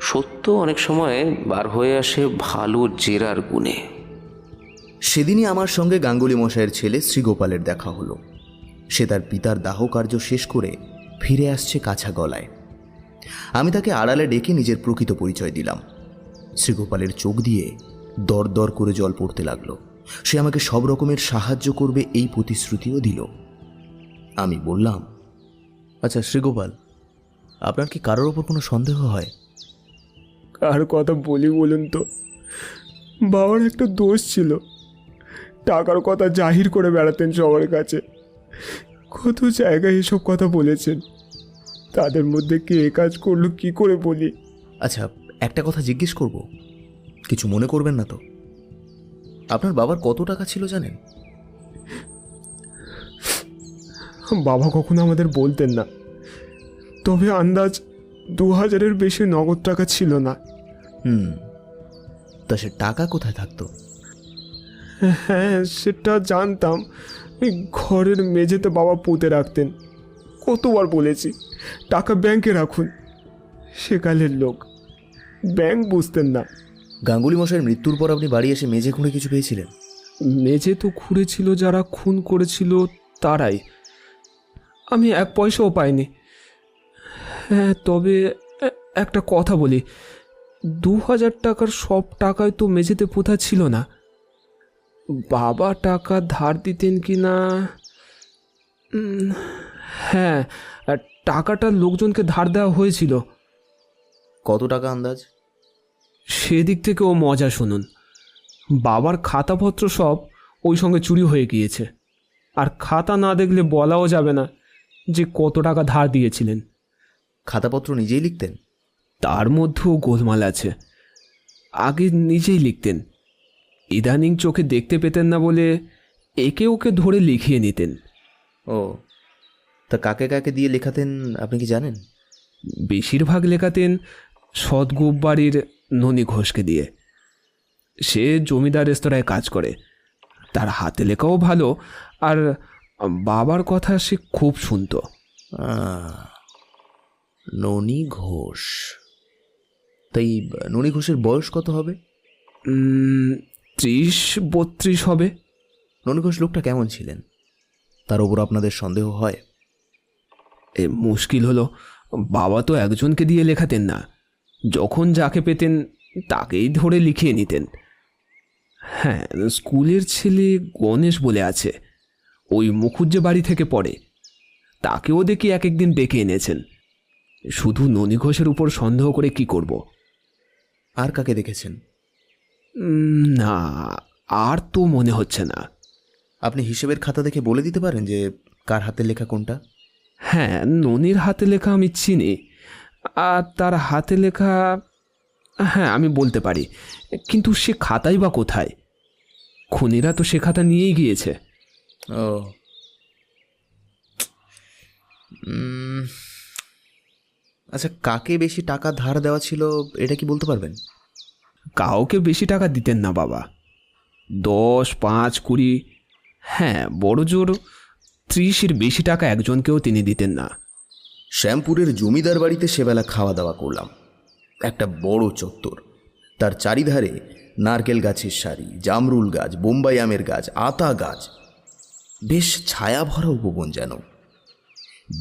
সত্য অনেক সময় বার হয়ে আসে ভালো জেরার গুণে। সেদিনই আমার সঙ্গে গাঙ্গুলি মশাইয়ের ছেলে শ্রীগোপালের দেখা হলো। সে তার পিতার দাহ কার্য শেষ করে ফিরে আসছে কাছা গলায়। আমি তাকে আড়ালে ডেকে নিজের প্রকৃত পরিচয় দিলাম। শ্রীগোপালের চোখ দিয়ে দর দর করে জল পড়তে লাগলো। সে আমাকে সব রকমের সাহায্য করবে এই প্রতিশ্রুতিও দিল। আমি বললাম, আচ্ছা শ্রীগোপাল, আপনার কি কারোর ওপর কোনো সন্দেহ হয়? কার কথা বলি বলুন তো? বাবার একটা দোষ ছিল, টাকার কথা জাহির করে বেড়াতেন সবার কাছে। কত জায়গায় এসব কথা বলেছেন, তাদের মধ্যে কে এ কাজ করলো কি করে বলি? আচ্ছা, একটা কথা জিজ্ঞেস করব, কিছু মনে করবেন না তো? আপনার বাবার কত টাকা ছিল জানেন? বাবা কখনো আমাদের বলতেন না, তবে আন্দাজ 2000-এর বেশি নগদ টাকা ছিল না। তা সে টাকা কোথায় থাকতো? হ্যাঁ, সেটা জানতাম। এই ঘরের মেঝেতে বাবা পুঁতে রাখতেন। কতবার বলেছি টাকা ব্যাংকে রাখুন, সেকালের লোক ব্যাংক বুঝতেন না। গাঙ্গুলি মশাইয়ের মৃত্যুর পর আপনি বাড়ি এসে মেঝে খুঁড়ে কিছু পেয়েছিলেন? মেঝে তো খুঁড়েছিল যারা খুন করেছিল তারাই, আমি 1 পয়সাও পাইনি। হ্যাঁ, তবে একটা কথা বলি, 2000 টাকার সব টাকায় তো মেঝেতে পোঁতা ছিল না। বাবা টাকা ধার দিতেন কি না? হ্যাঁ, টাকাটা লোকজনকে ধার দেওয়া হয়েছিল। কত টাকা আন্দাজ? সেদিক থেকেও মজা শুনুন। বাবার খাতাপত্র সব ওই সঙ্গে চুরি হয়ে গিয়েছে, আর খাতা না দেখলে বলাও যাবে না যে কত টাকা ধার দিয়েছিলেন। খাতাপত্র নিজেই লিখতেন? তার মধ্যেও গোলমাল আছে। আগে নিজেই লিখতেন, ইদানিং চোখে দেখতে পেতেন না বলে একে ওকে ধরে লিখিয়ে নিতেন। ও, তা কাকে কাকে দিয়ে লেখাতেন আপনি কি জানেন? বেশিরভাগ লেখাতেন সদগোপ বাড়ির ননী ঘোষকে দিয়ে। সে জমিদার রেস্তোরাঁয় কাজ করে, তার হাতে লেখাও ভালো, আর বাবার কথা সে খুব শুনতো। ননী ঘোষ? তাই ননী ঘোষের বয়স কত হবে? 30-32 হবে। ননী ঘোষ লোকটা কেমন ছিলেন, তার ওপর আপনাদের সন্দেহ হয়? এ মুশকিল হলো, বাবা তো একজনকে দিয়ে লেখাতেন না, যখন যাকে পেতেন তাকেই ধরে লিখিয়ে নিতেন। হ্যাঁ, স্কুলের ছেলে গণেশ বলে আছে, ওই মুখুজ্জে বাড়ি থেকে পড়ে, তাকেও দেখি এক একদিন ডেকে এনেছেন। শুধু ননী ঘোষের উপর সন্দেহ করে কি করব? আর কাকে দেখেছেন? না, আর তো মনে হচ্ছে না। আপনি হিসেবের খাতা দেখে বলে দিতে পারেন যে কার হাতের লেখা কোনটা? হ্যাঁ, ননির হাতে লেখা আমি চিনি, আর তার হাতে লেখা হ্যাঁ আমি বলতে পারি, কিন্তু সে খাতাই বা কোথায়? খুনিরা তো সে খাতা নিয়েই গিয়েছে। ও, আচ্ছা, কাকে বেশি টাকা ধার দেওয়া ছিল এটা কি বলতে পারবেন? কাউকে বেশি টাকা দিতেন না বাবা, 10, 5, 20, হ্যাঁ বড় জোর 30-এর বেশি টাকা একজনকেও তিনি দিতেন না। শ্যামপুরের জমিদার বাড়িতে সেবেলা খাওয়া দাওয়া করলাম। একটা বড় চত্বর, তার চারিধারে নারকেল গাছের সারি, জামরুল গাছ, বোম্বাই আমের গাছ, আতা গাছ, বেশ ছায়া ভরা উপবন যেন।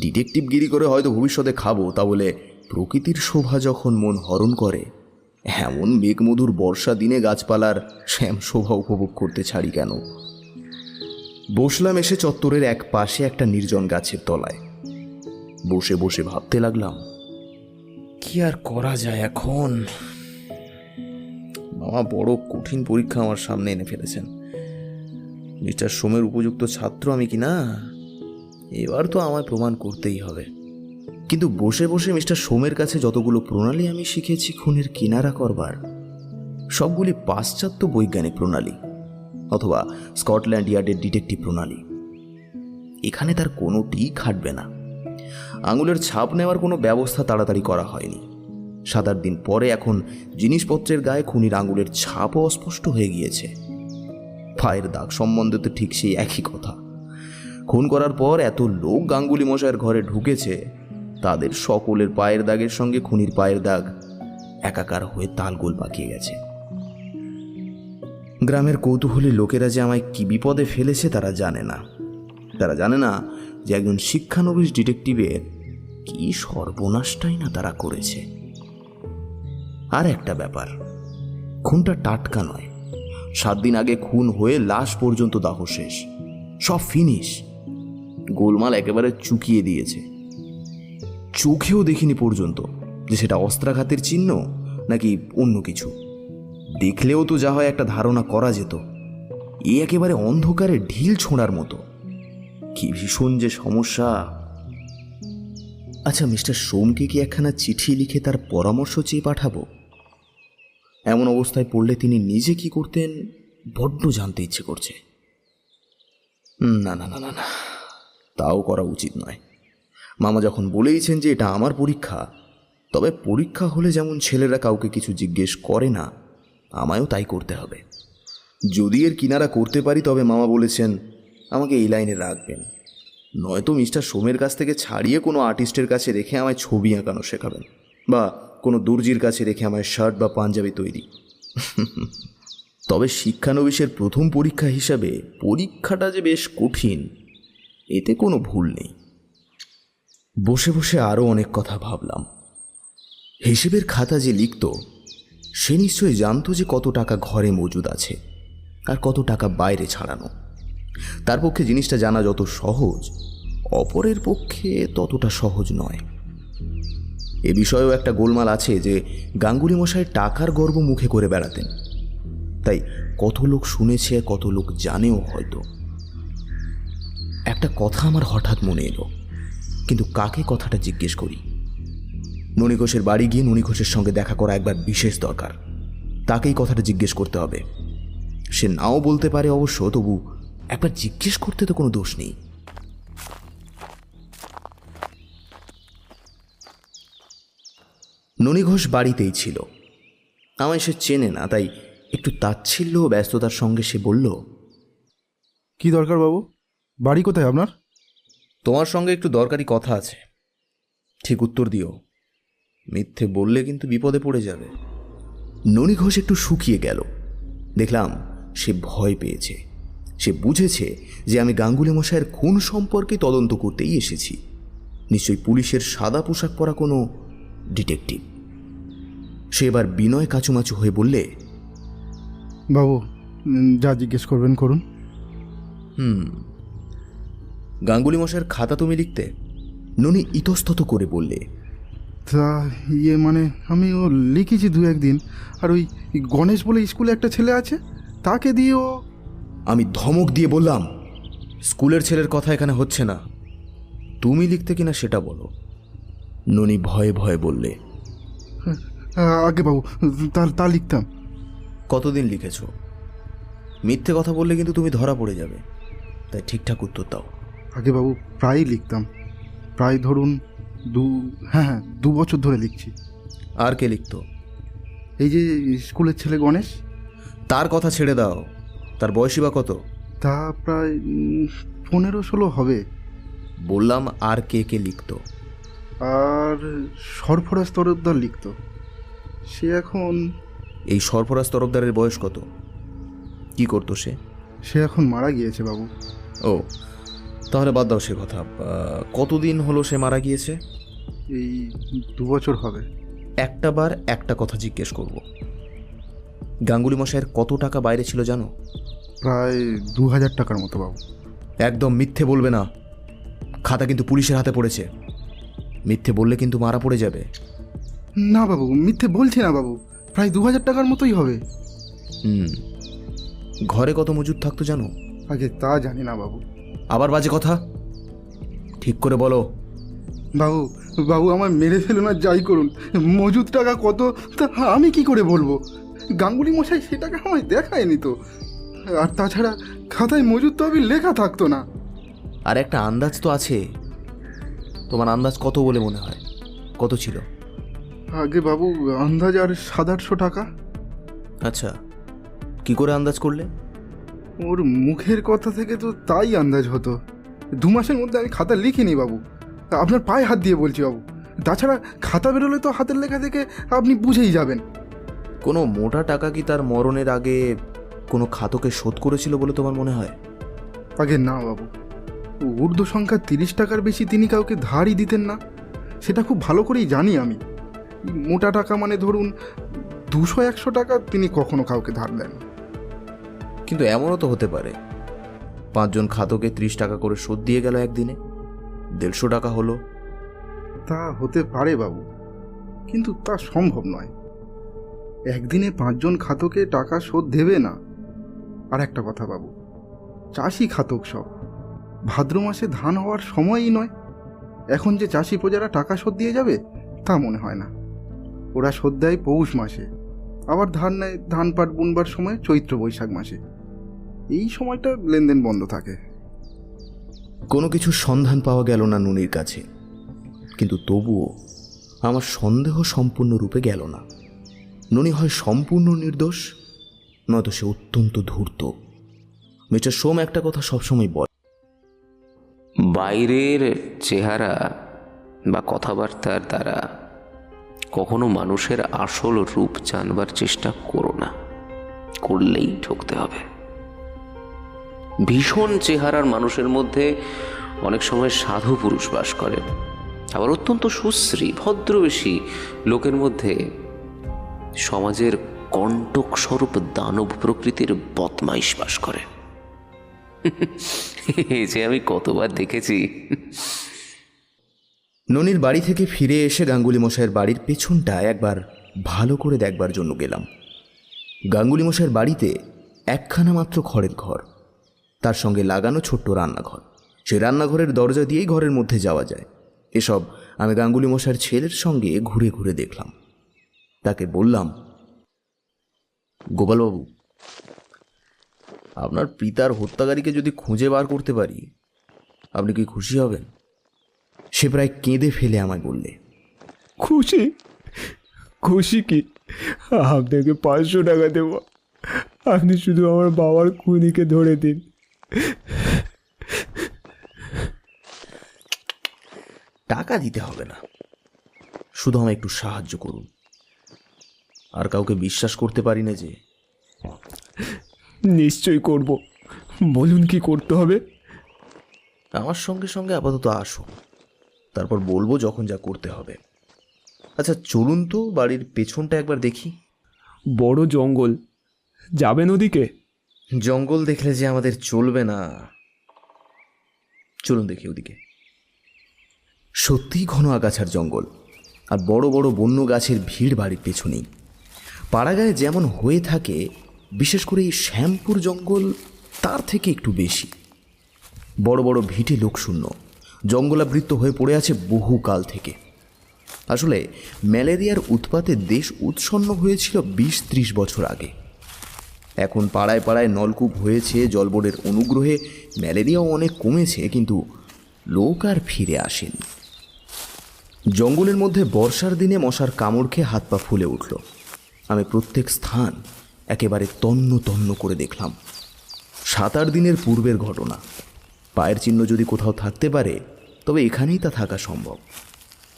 ডিটেকটিভগিরি করে হয়তো ভবিষ্যতে খাবো, তা বলে প্রকৃতির শোভা যখন মন হরণ করে, এমন মেঘমধুর বর্ষা দিনে গাছপালার শ্যাম শোভা উপভোগ করতে ছাড়ি কেন? বসলাম এসে চত্বরের এক পাশে একটা নির্জন গাছের তলায়। বসে বসে ভাবতে লাগলাম, কি আর করা যায় এখন? মামা বড় কঠিন পরীক্ষা আমার সামনে এনে ফেলেছেন। মিস্টার সোমের উপযুক্ত ছাত্র আমি কি না? এবার তো আমায় প্রমাণ করতেই হবে। কিন্তু বসে বসে মিস্টার সোমের কাছে যতগুলো প্রণালী আমি শিখেছি খুনের কিনারা করবার, সবগুলি পাশ্চাত্য বৈজ্ঞানিক প্রণালী অথবা স্কটল্যান্ড ইয়ার্ডের ডিটেকটিভ প্রণালী। এখানে তার কোনোটিই খাটবে না। আঙুলের ছাপ নেওয়ার কোনো ব্যবস্থা তাড়াতাড়ি করা হয়নি। 7-8 দিন পরে এখন জিনিসপত্রের গায়ে খুনির আঙুলের ছাপও অস্পষ্ট হয়ে গিয়েছে। পায়ের দাগ সম্বন্ধে তো ঠিক সেই একই কথা। খুন করার পর এত লোক গাঙ্গুলি মশাইয়ের ঘরে ঢুকেছে, তাদের সকলের পায়ের দাগের সঙ্গে খুনির পায়ের দাগ একাকার হয়ে তালগোল পাকিয়ে গেছে। গ্রামের কৌতূহলী লোকেরা যে আমায় কি বিপদে ফেলেছে তারা জানে না। তারা জানে না যে একজন শিক্ষানবিশ ডিটেকটিভের কি সর্বনাশটাই না তারা করেছে। আর একটা ব্যাপার, খুনটা টাটকা নয়। 7 দিন আগে খুন হয়ে লাশ পর্যন্ত দাহ শেষ, সব ফিনিশ। গোলমাল একেবারে চুকিয়ে দিয়েছে। চোখেও দেখিনি পর্যন্ত যে সেটা অস্ত্রাঘাতের চিহ্ন নাকি অন্য কিছু। দেখলেও তো যা হয় একটা ধারণা করা যেত। এ একেবারে অন্ধকারে ঢিল ছোঁড়ার মতো। কি ভীষণ যে সমস্যা। আচ্ছা, মিস্টার সোমকে কি একখানা চিঠি লিখে তার পরামর্শ চেয়ে পাঠাবো? এমন অবস্থায় পড়লে তিনি নিজে কি করতেন বড্ড জানতে ইচ্ছে করছে। না না না না না, তাও করা উচিত নয়। মামা যখন বলেইছেন যে এটা আমার পরীক্ষা, তবে পরীক্ষা হলে যেমন ছেলেরা কাউকে কিছু জিজ্ঞেস করে না, আমায়ও তাই করতে হবে। যদি এর কিনারা করতে পারি তবে মামা বলেছেন আমাকে এই লাইনে রাখবেন, নয়তো মিস্টার সোমের কাছ থেকে ছাড়িয়ে কোনো আর্টিস্টের কাছে রেখে আমায় ছবি আঁকানো শেখাবেন, বা কোনো দর্জির কাছে রেখে আমায় শার্ট বা পাঞ্জাবি তৈরি। তবে শিক্ষানবিশের প্রথম পরীক্ষা হিসাবে পরীক্ষাটা যে বেশ কঠিন, এতে কোনো ভুল নেই। বসে বসে আরও অনেক কথা ভাবলাম। হিসেবের খাতা যে লিখত সে নিশ্চয়ই জানতো যে কত টাকা ঘরে মজুদ আছে আর কত টাকা বাইরে ছাড়ানো। তার পক্ষে জিনিসটা জানা যত সহজ, অপরের পক্ষে ততটা সহজ নয়। এ বিষয়েও একটা গোলমাল আছে যে গাঙ্গুলি মশাই টাকার গর্ব মুখে করে বেড়াতেন, তাই কত লোক শুনেছে, কত লোক জানেও হয়তো। একটা কথা আমার হঠাৎ মনে এলো, কিন্তু কাকে কথাটা জিজ্ঞেস করি? ননী ঘোষের বাড়ি গিয়ে ননী ঘোষের সঙ্গে দেখা করা একবার বিশেষ দরকার। তাকেই কথাটা জিজ্ঞেস করতে হবে। সে নাও বলতে পারে অবশ্য, তবু একবার জিজ্ঞেস করতে তো কোনো দোষ নেই। ননী ঘোষ বাড়িতেই ছিল। আমায় সে চেনে না, তাই একটু তাচ্ছিল্য ও ব্যস্ততার সঙ্গে সে বলল, কি দরকার বাবু? বাড়ি কোথায় আপনার? তোমার সঙ্গে একটু দরকারি কথা আছে। ঠিক উত্তর দিও, মিথ্যে বললে কিন্তু বিপদে পড়ে যাবে। ননী ঘোষ একটু শুকিয়ে গেল। দেখলাম সে ভয় পেয়েছে। সে বুঝেছে যে আমি গাঙ্গুলি মশাইয়ের খুন সম্পর্কে তদন্ত করতেই এসেছি। নিশ্চয়ই পুলিশের সাদা পোশাক পরা কোনো ডিটেকটিভ। সে এবার বিনয় কাচুমাচু হয়ে বললে, বাবু যা জিজ্ঞেস করবেন করুন। গাঙ্গুলি মশাইয়ের খাতা তুমি লিখতে? ননী ইতস্তত করে বললে, তা মানে আমি ও লিখেছি দু একদিন। আর ওই গণেশ বলে স্কুলে একটা ছেলে আছে, তাকে দিয়ে ও। আমি ধমক দিয়ে বললাম, স্কুলের ছেলের কথা এখানে হচ্ছে না, তুমি লিখতে কিনা সেটা বলো। ননী ভয়ে ভয়ে বললে, আগে বাবু তা লিখতাম। কতদিন লিখেছ? মিথ্যে কথা বললে কিন্তু তুমি ধরা পড়ে যাবে, তাই ঠিকঠাক উত্তর দাও। আগে বাবু প্রায়ই লিখতাম, প্রায় ধরুন 2 বছর ধরে লিখছি। আর কে লিখত? এই যে স্কুলের ছেলে গণেশ। তার কথা ছেড়ে দাও, তার বয়সী বা কত? তা প্রায় 15-16 হবে। বললাম আর কে কে লিখত? আর সরফরাজ তরফদার লিখত। সে এখন। এই সরফরাজ তরফদারের বয়স কত? কি করতো সে? সে এখন মারা গিয়েছে বাবু। ও, তাহলে বাদ দাও সে কথা। কতদিন হলো সে মারা গিয়েছে? এই 2 বছর হবে। একটা বার একটা কথা জিজ্ঞেস করব, গাঙ্গুলি মশাইয়ের কত টাকা বাইরে ছিল জানো? প্রায় 2000 টাকার মতো বাবু। একদম মিথ্যে বলবে না, খাতা কিন্তু পুলিশের হাতে পড়েছে। মিথ্যে বললে কিন্তু মারা পড়ে যাবে। না বাবু, মিথ্যে বলছি না বাবু, প্রায় 2000 টাকার মতোই হবে। ঘরে কত মজুদ থাকতো জানো? আগে তা জানি না বাবু। আবার বাজে কথা, ঠিক করে বলো। বাবু বাবু আমার মেরে ফেলো না, যাই করুন, মজুদ টাকা কত তা আমি কি করে বলবো? গাঙ্গুলি মশাই সে টাকা আমায় দেখায়নি তো। আর তাছাড়া খাতায় মজুদ তো আমি লেখা থাকতো না। আর একটা আন্দাজ তো আছে, তোমার আন্দাজ কত বলে মনে হয়? কত ছিল? আগে বাবু আন্দাজ আর 700-800 টাকা। আচ্ছা, কি করে আন্দাজ করলে? ওর মুখের কথা থেকে তো তাই আন্দাজ হতো। 2 মাসের মধ্যে আমি খাতা লিখিনি বাবু, আপনার পায়ে হাত দিয়ে বলছি বাবু। তাছাড়া খাতা বেরোলে তো হাতের লেখা থেকে আপনি বুঝেই যাবেন। কোনো মোটা টাকা কি তার মরণের আগে কোনো খাতকে শোধ করেছিল বলে তোমার মনে হয়? আগে না বাবু, ঊর্ধ্ব সংখ্যা 30 টাকার বেশি তিনি কাউকে ধারই দিতেন না, সেটা খুব ভালো করেই জানি আমি। মোটা টাকা মানে ধরুন 200-100 টাকা তিনি কখনো কাউকে ধার দেন। কিন্তু এমনও তো হতে পারে 5 জন খাতকে 30 টাকা করে শোধ দিয়ে গেল একদিনে, 150 টাকা হলো। তা হতে পারে বাবু, কিন্তু তা সম্ভব নয়। একদিনে 5 জন খাতকে টাকা শোধ দেবে না। আর একটা কথা বাবু, চাষি খাতক সব, ভাদ্র মাসে ধান হওয়ার সময়ই নয়। এখন যে চাষি প্রজারা টাকা শোধ দিয়ে যাবে তা মনে হয় না। ওরা শোধ দেয় পৌষ মাসে, আবার ধান নেয় ধান পাট বুনবার সময় চৈত্র বৈশাখ মাসে। এই সময়টা লেনদেন বন্ধ থাকে। কোনো কিছু সন্ধান পাওয়া গেল না নুনির কাছে, কিন্তু তবুও আমার সন্দেহ সম্পূর্ণরূপে গেল না। নুনি হয় সম্পূর্ণ নির্দোষ, নয়তো সে অত্যন্ত ধূর্ত। মিস্টার সোম একটা কথা সবসময় বলে, বাইরের চেহারা বা কথাবার্তার দ্বারা কখনো মানুষের আসল রূপ জানবার চেষ্টা করো না, করলেই ঠকতে হবে। ভীষণ চেহারার মানুষের মধ্যে অনেক সময় সাধু পুরুষ বাস করে, আবার অত্যন্ত সুশ্রী ভদ্রবেশী লোকের মধ্যে সমাজের কণ্টক স্বরূপ দানব প্রকৃতির বদমাইশ বাস করে। যে আমি কতবার দেখেছি। ননির বাড়ি থেকে ফিরে এসে গাঙ্গুলি মশাইয়ের বাড়ির পেছনটায় একবার ভালো করে দেখবার জন্য গেলাম। গাঙ্গুলি মশাইয়ের বাড়িতে একখানা মাত্র খড়ের ঘর, তার সঙ্গে লাগানো ছোট্ট রান্নাঘর। সেই রান্নাঘরের দরজা দিয়েই ঘরের মধ্যে যাওয়া যায়। এসব আমি গাঙ্গুলি মশাইয়ের ছেলের সঙ্গে ঘুরে ঘুরে দেখলাম। তাকে বললাম, গোপালবাবু, আপনার পিতার হত্যাকারীকে যদি খুঁজে বার করতে পারি আপনি কি খুশি হবেন? সে প্রায় কেঁদে ফেলে আমায় বললে, খুশি? খুশি কি? আপনাকে 500 টাকা দেব, আপনি শুধু আমার বাবার খুনিকে ধরে দিন। টাকা দিতে হবে না, শুধু আমায় একটু সাহায্য করুন। আর কাউকে বিশ্বাস করতে পারি না যে। নিশ্চয়ই করব, বলুন কি করতে হবে? আমার সঙ্গে সঙ্গে আপাতত আসুন, তারপর বলবো যখন যা করতে হবে। আচ্ছা চলুন তো বাড়ির পেছনটা একবার দেখি। বড় জঙ্গল, যাবেন ওদিকে? জঙ্গল দেখলে যে আমাদের চলবে না, চলুন দেখি ওদিকে। সত্যিই ঘন আগাছার জঙ্গল, আর বড় বড় বন্য গাছের ভিড় বাড়ির পেছনেই। পাড়াগায়ে যেমন হয়ে থাকে, বিশেষ করে এই শ্যামপুর জঙ্গল তার থেকে একটু বেশি। বড় বড় ভিটে লোকশূন্য, জঙ্গলাবৃত হয়ে পড়ে আছে বহুকাল থেকে। আসলে ম্যালেরিয়ার উৎপাতে দেশ উৎসন্ন হয়েছিল 20-30 বছর আগে। এখন পাড়ায় পাড়ায় নলকূপ হয়েছে, জলবোর্ডের অনুগ্রহে ম্যালেরিয়াও অনেক কমেছে, কিন্তু লোক আর ফিরে আসেনি। জঙ্গলের মধ্যে বর্ষার দিনে মশার কামড় খেয়ে হাত পা ফুলে উঠল। আমি প্রত্যেক স্থান একেবারে তন্ন তন্ন করে দেখলাম। 7-8 দিনের পূর্বের ঘটনা। পায়ের চিহ্ন যদি কোথাও থাকতে পারে তবে এখানেই তা থাকা সম্ভব,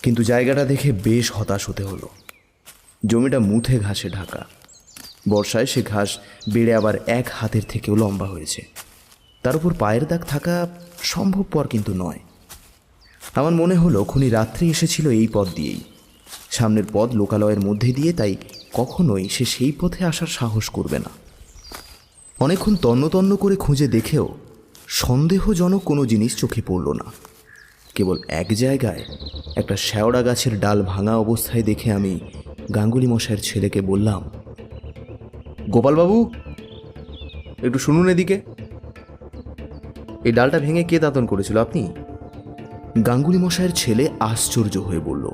কিন্তু জায়গাটা দেখে বেশ হতাশ হতে হলো। জমিটা মুথে ঘাসে ঢাকা। বর্ষায় সে ঘাস বেড়ে আবার 1 হাতের থেকেও লম্বা হয়েছে। তার উপর পায়ের দাগ থাকা সম্ভবপর কিন্তু নয়। আমার মনে হলো খুনি রাত্রে এসেছিল এই পথ দিয়েই। সামনের পথ লোকালয়ের মধ্যে দিয়ে, তাই কখনোই সে সেই পথে আসার সাহস করবে না। অনেকক্ষণ তন্ন তন্ন করে খুঁজে দেখেও সন্দেহজনক কোনো জিনিস চোখে পড়ল না। কেবল এক জায়গায় একটা শেওড়া গাছের ডাল ভাঙা অবস্থায় দেখে আমি গাঙ্গুলি মশাইয়ের ছেলেকে বললাম, গোপালবাবু একটু শুনুন এদিকে। এই ডালটা ভেঙে কে দাতন করেছিল আপনি? গাঙ্গুলি মশাইয়ের ছেলে আশ্চর্য হয়ে বলল,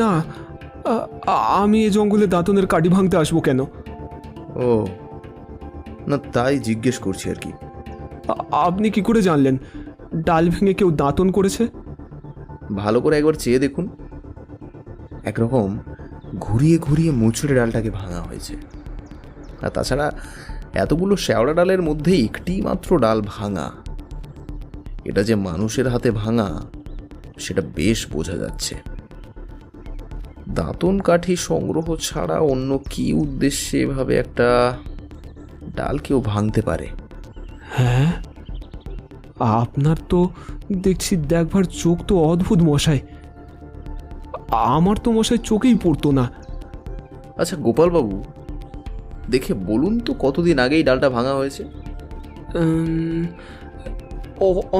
না, আমি এই জঙ্গলে দাঁতনের কাঠি ভাঙতে আসবো কেন? ও না, তাই জিজ্ঞেস করছি আর কি। আপনি কি করে জানলেন ডাল ভেঙে কেউ দাঁতন করেছে? ভালো করে একবার চেয়ে দেখুন। একরকম ঘুরিয়ে ঘুরিয়ে মুচড়ে ডালটাকে ভাঙা হয়েছে। আর তাছাড়া এতগুলো শেওড়া ডালের মধ্যে একটি মাত্র ডাল ভাঙা। এটা যে মানুষের হাতে ভাঙা সেটা বেশ বোঝা যাচ্ছে। দাঁতন কাঠি সংগ্রহ ছাড়া অন্য কি উদ্দেশ্যে এভাবে একটা ডাল কেউ ভাঙতে পারে? হ্যাঁ, আপনার তো দেখছি দেখবার চোখ তো অদ্ভুত মশাই। আমার তো মশাই চোখেই পড়তো না। আচ্ছা গোপালবাবু, দেখে বলুন তো কতদিন আগেই ডালটা ভাঙা হয়েছে?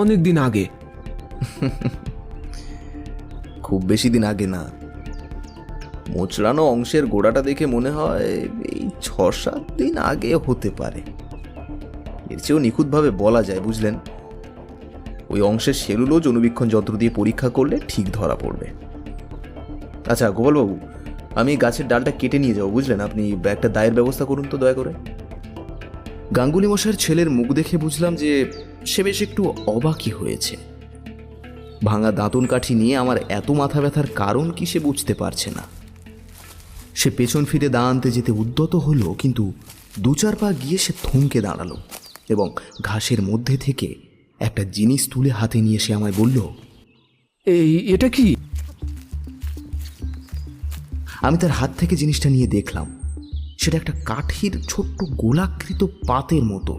অনেক দিন আগে। খুব বেশি দিন আগে না। মোচড়ানো অংশের গোড়াটা দেখে মনে হয় এই 6-7 দিন আগে হতে পারে। এর চেয়েও নিখুঁতভাবে বলা যায়, বুঝলেন। ওই অংশের সেলুলোজ অনুবীক্ষণ যন্ত্র দিয়ে পরীক্ষা করলে ঠিক ধরা পড়বে। আচ্ছা গোপালবাবু, আমি গাছের ডালটা কেটে নিয়ে যাবো, বুঝলেন। আপনি একটা দায়ের ব্যবস্থা করুন তো দয়া করে। গাঙ্গুলি মশাইয়ের ছেলের মুখ দেখে বুঝলাম যে সে বেশ একটু অবাকই হয়েছে। ভাঙা দাঁতন কাঠি নিয়ে আমার এত মাথা ব্যথার কারণ কি সে বুঝতে পারছে না। সে পেছন ফিরে দা আনতে যেতে উদ্যত হলো, কিন্তু 2-4 পা গিয়ে সে থমকে দাঁড়ালো এবং ঘাসের মধ্যে থেকে একটা জিনিস তুলে হাতে নিয়ে সে আমায় বলল, এটা কি? আমি তার হাত থেকে জিনিসটা নিয়ে দেখলাম। সেটা একটা কাঠির ছোট্ট গোলাকৃত পাতের মতো।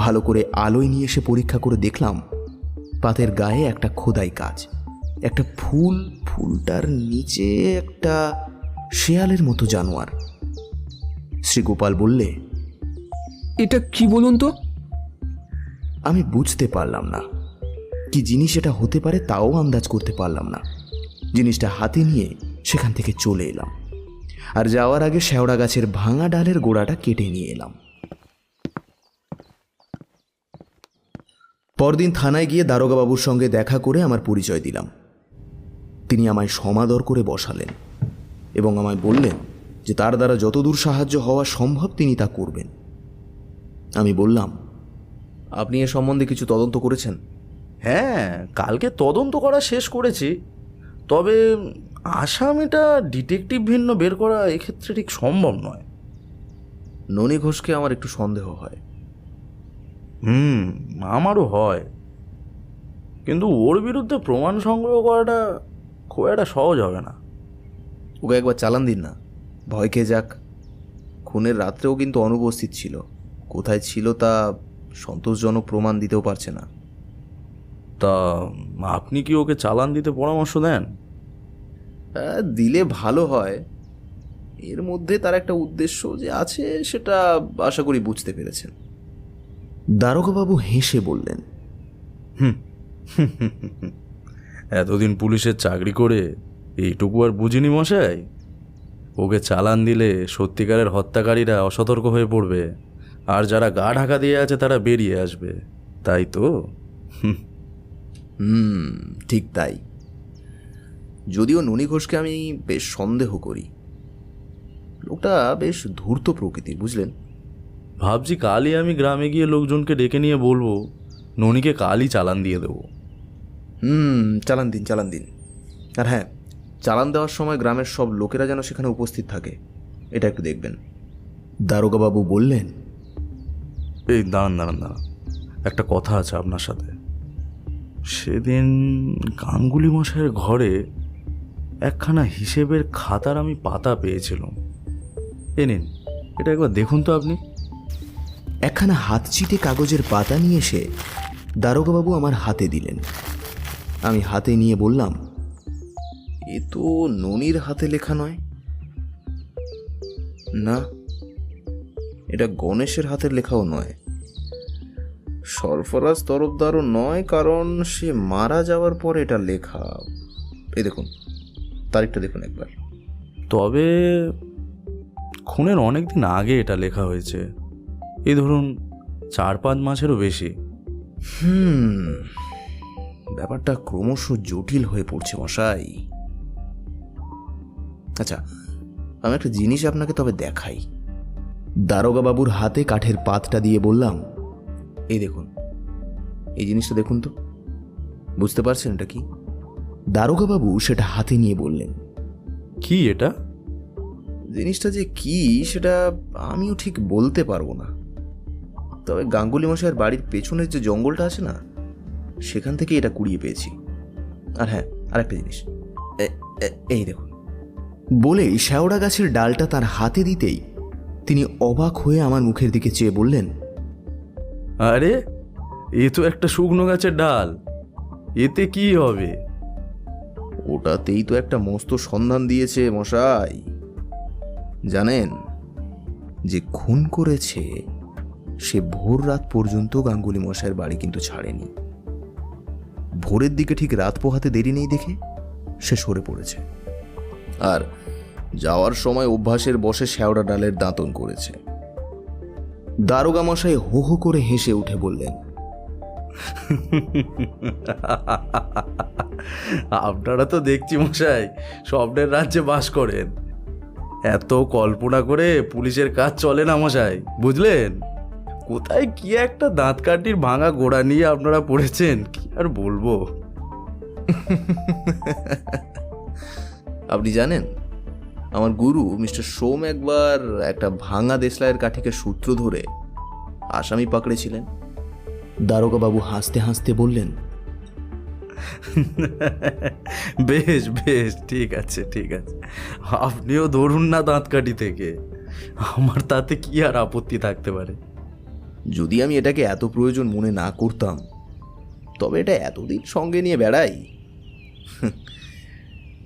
ভালো করে আলোয় নিয়ে এসে পরীক্ষা করে দেখলাম পাতের গায়ে একটা খোদাই কাজ, একটা ফুলটার নিচে একটা শেয়ালের মতো জানোয়ার। শ্রীগোপাল বললে, এটা কি বলুন তো? আমি বুঝতে পারলাম না কি জিনিস এটা হতে পারে, তাও আন্দাজ করতে পারলাম না। জিনিসটা হাতে নিয়ে সেখান থেকে চলে এলাম, আর যাওয়ার আগে শেওড়া গাছের ভাঙা ডালের গোড়াটা কেটে নিয়ে এলাম। পরদিন থানায় গিয়ে দারোগাবাবুর সঙ্গে দেখা করে আমার পরিচয় দিলাম। তিনি আমায় সমাদর করে বসালেন এবং আমায় বললেন যে তার দ্বারা যতদূর সাহায্য হওয়া সম্ভব তিনি তা করবেন। আমি বললাম, আপনি এ সম্বন্ধে কিছু তদন্ত করেছেন? হ্যাঁ, কালকে তদন্ত করা শেষ করেছি। তবে আসামিটা ডিটেকটিভ ভিন্ন বের করা এক্ষেত্রে ঠিক সম্ভব নয়। ননী ঘোষকে আমার একটু সন্দেহ হয়। আমারও হয়, কিন্তু ওর বিরুদ্ধে প্রমাণ সংগ্রহ করাটা খুব একটা সহজ হবে না। ওকে একবার চালান দিন না, ভয় খেয়ে যাক। খুনের রাত্রেও কিন্তু অনুপস্থিত ছিল, কোথায় ছিল তা সন্তোষজনক প্রমাণ দিতেও পারছে না। তা আপনি কি ওকে চালান দিতে পরামর্শ দেন? দিলে ভালো হয়। এর মধ্যে তার একটা উদ্দেশ্য যে আছে সেটা আশা করি বুঝতে পেরেছেন। দারোগাবাবু হেসে বললেন, এতদিন পুলিশের চাকরি করে এইটুকু আর বুঝিনি মশাই। ওকে চালান দিলে সত্যিকারের হত্যাকারীরা অসতর্ক হয়ে পড়বে, আর যারা গা ঢাকা দিয়ে আছে তারা বেরিয়ে আসবে, তাই তো? ঠিক তাই। যদিও ননী ঘোষকে আমি বেশ সন্দেহ করি। লোকটা বেশ ধূর্ত প্রকৃতির, বুঝলেন। ভাবছি কালই আমি গ্রামে গিয়ে লোকজনকে ডেকে নিয়ে বলবো ননীকে কালই চালান দিয়ে দেবো। চালান দিন। আর হ্যাঁ, চালান দেওয়ার সময় গ্রামের সব লোকেরা যেন সেখানে উপস্থিত থাকে, এটা একটু দেখবেন। দারোগাবাবু বললেন, এই দাঁড়ান, একটা কথা আছে আপনার সাথে। সেদিন গাঙ্গুলি মশাইয়ের ঘরে একখানা হিসেবের খাতার আমি পাতা পেয়েছিলাম। এ নিন, এটা একবার দেখুন তো আপনি। একখানা হাতচিটে কাগজের পাতা নিয়ে এসে দারোগাবাবু আমার হাতে দিলেন। আমি হাতে নিয়ে বললাম, এ তো ননীর হাতে লেখা নয়। না, এটা গণেশের হাতের লেখাও নয়, সরফরাজ তরফদারও নয়, কারণ সে মারা যাওয়ার পর এটা লেখা। এই দেখুন, তারিখটা দেখুন একবার। তবে খুনের অনেক দিন আগে এটা লেখা হয়েছে, এই ধরুন 4-5 মাসেরও বেশি। ব্যাপারটা ক্রমশ জটিল হয়ে পড়ছে মশাই। আচ্ছা, আমি একটা জিনিস আপনাকে তবে দেখাই। দারোগাবাবুর হাতে কাঠের পাতটা দিয়ে বললাম, এই দেখুন, এই জিনিসটা দেখুন তো, বুঝতে পারছেন এটা কি? দারোগাবাবু সেটা হাতে নিয়ে বললেন, কি এটা? জিনিসটা যে কি সেটা আমিও ঠিক বলতে পারবো না, তবে গাঙ্গুলি মশাইয়ের বাড়ির পেছনের যে জঙ্গলটা আছে না, সেখান থেকে এটা কুড়িয়ে পেয়েছি। আর হ্যাঁ, আরেকটা জিনিস, এই দেখুন। বলেই শেওড়া গাছের ডালটা তার হাতে দিতেই তিনি অবাক হয়ে আমার মুখের দিকে চেয়ে বললেন, আরে এ তো একটা শুকনো গাছের ডাল, এতে কি হবে? ওটাতেই তো একটা মস্ত সন্ধান দিয়েছে মশাই। জানেন, যে খুন করেছে সে ভোর রাত পর্যন্ত গাঙ্গুলি মশাইয়ের বাড়ি কিন্তু ছাড়েনি। ভোরের দিকে ঠিক রাত পোহাতে দেরি নেই দেখে সে সরে পড়েছে, আর যাওয়ার সময় অভ্যাসের বসে শ্যাওড়া ডালের দাঁতন করেছে। দারোগা মশাই হো হো করে হেসে উঠে বললেন, আপনারা তো দেখছি মশাই স্বপ্নের রাজ্যে বাস করেন। এত কল্পনা করে পুলিশের কাজ চলে না মশাই, বুঝলেন? কোথায় কি একটা দাঁত কাঠির ভাঙা গোড়া নিয়ে আপনারা পড়েছেন, কি আর বলবো। আপনি জানেন, আমার গুরু মিস্টার সোম একবার একটা ভাঙা দেশলাইয়ের কাঠিকে সূত্র ধরে আসামি পাকড়েছিলেন। দারোগা বাবু হাসতে হাসতে বললেন, বেশ বেশ, ঠিক আছে ঠিক আছে, আপনিও ধরুন না দাঁত কাঠি থেকে, আমার তাতে কি আর আপত্তি থাকতে পারে। যদি আমি এটাকে এত প্রয়োজন মনে না করতাম, তবে এটা এতদিন সঙ্গে নিয়ে বেড়াই।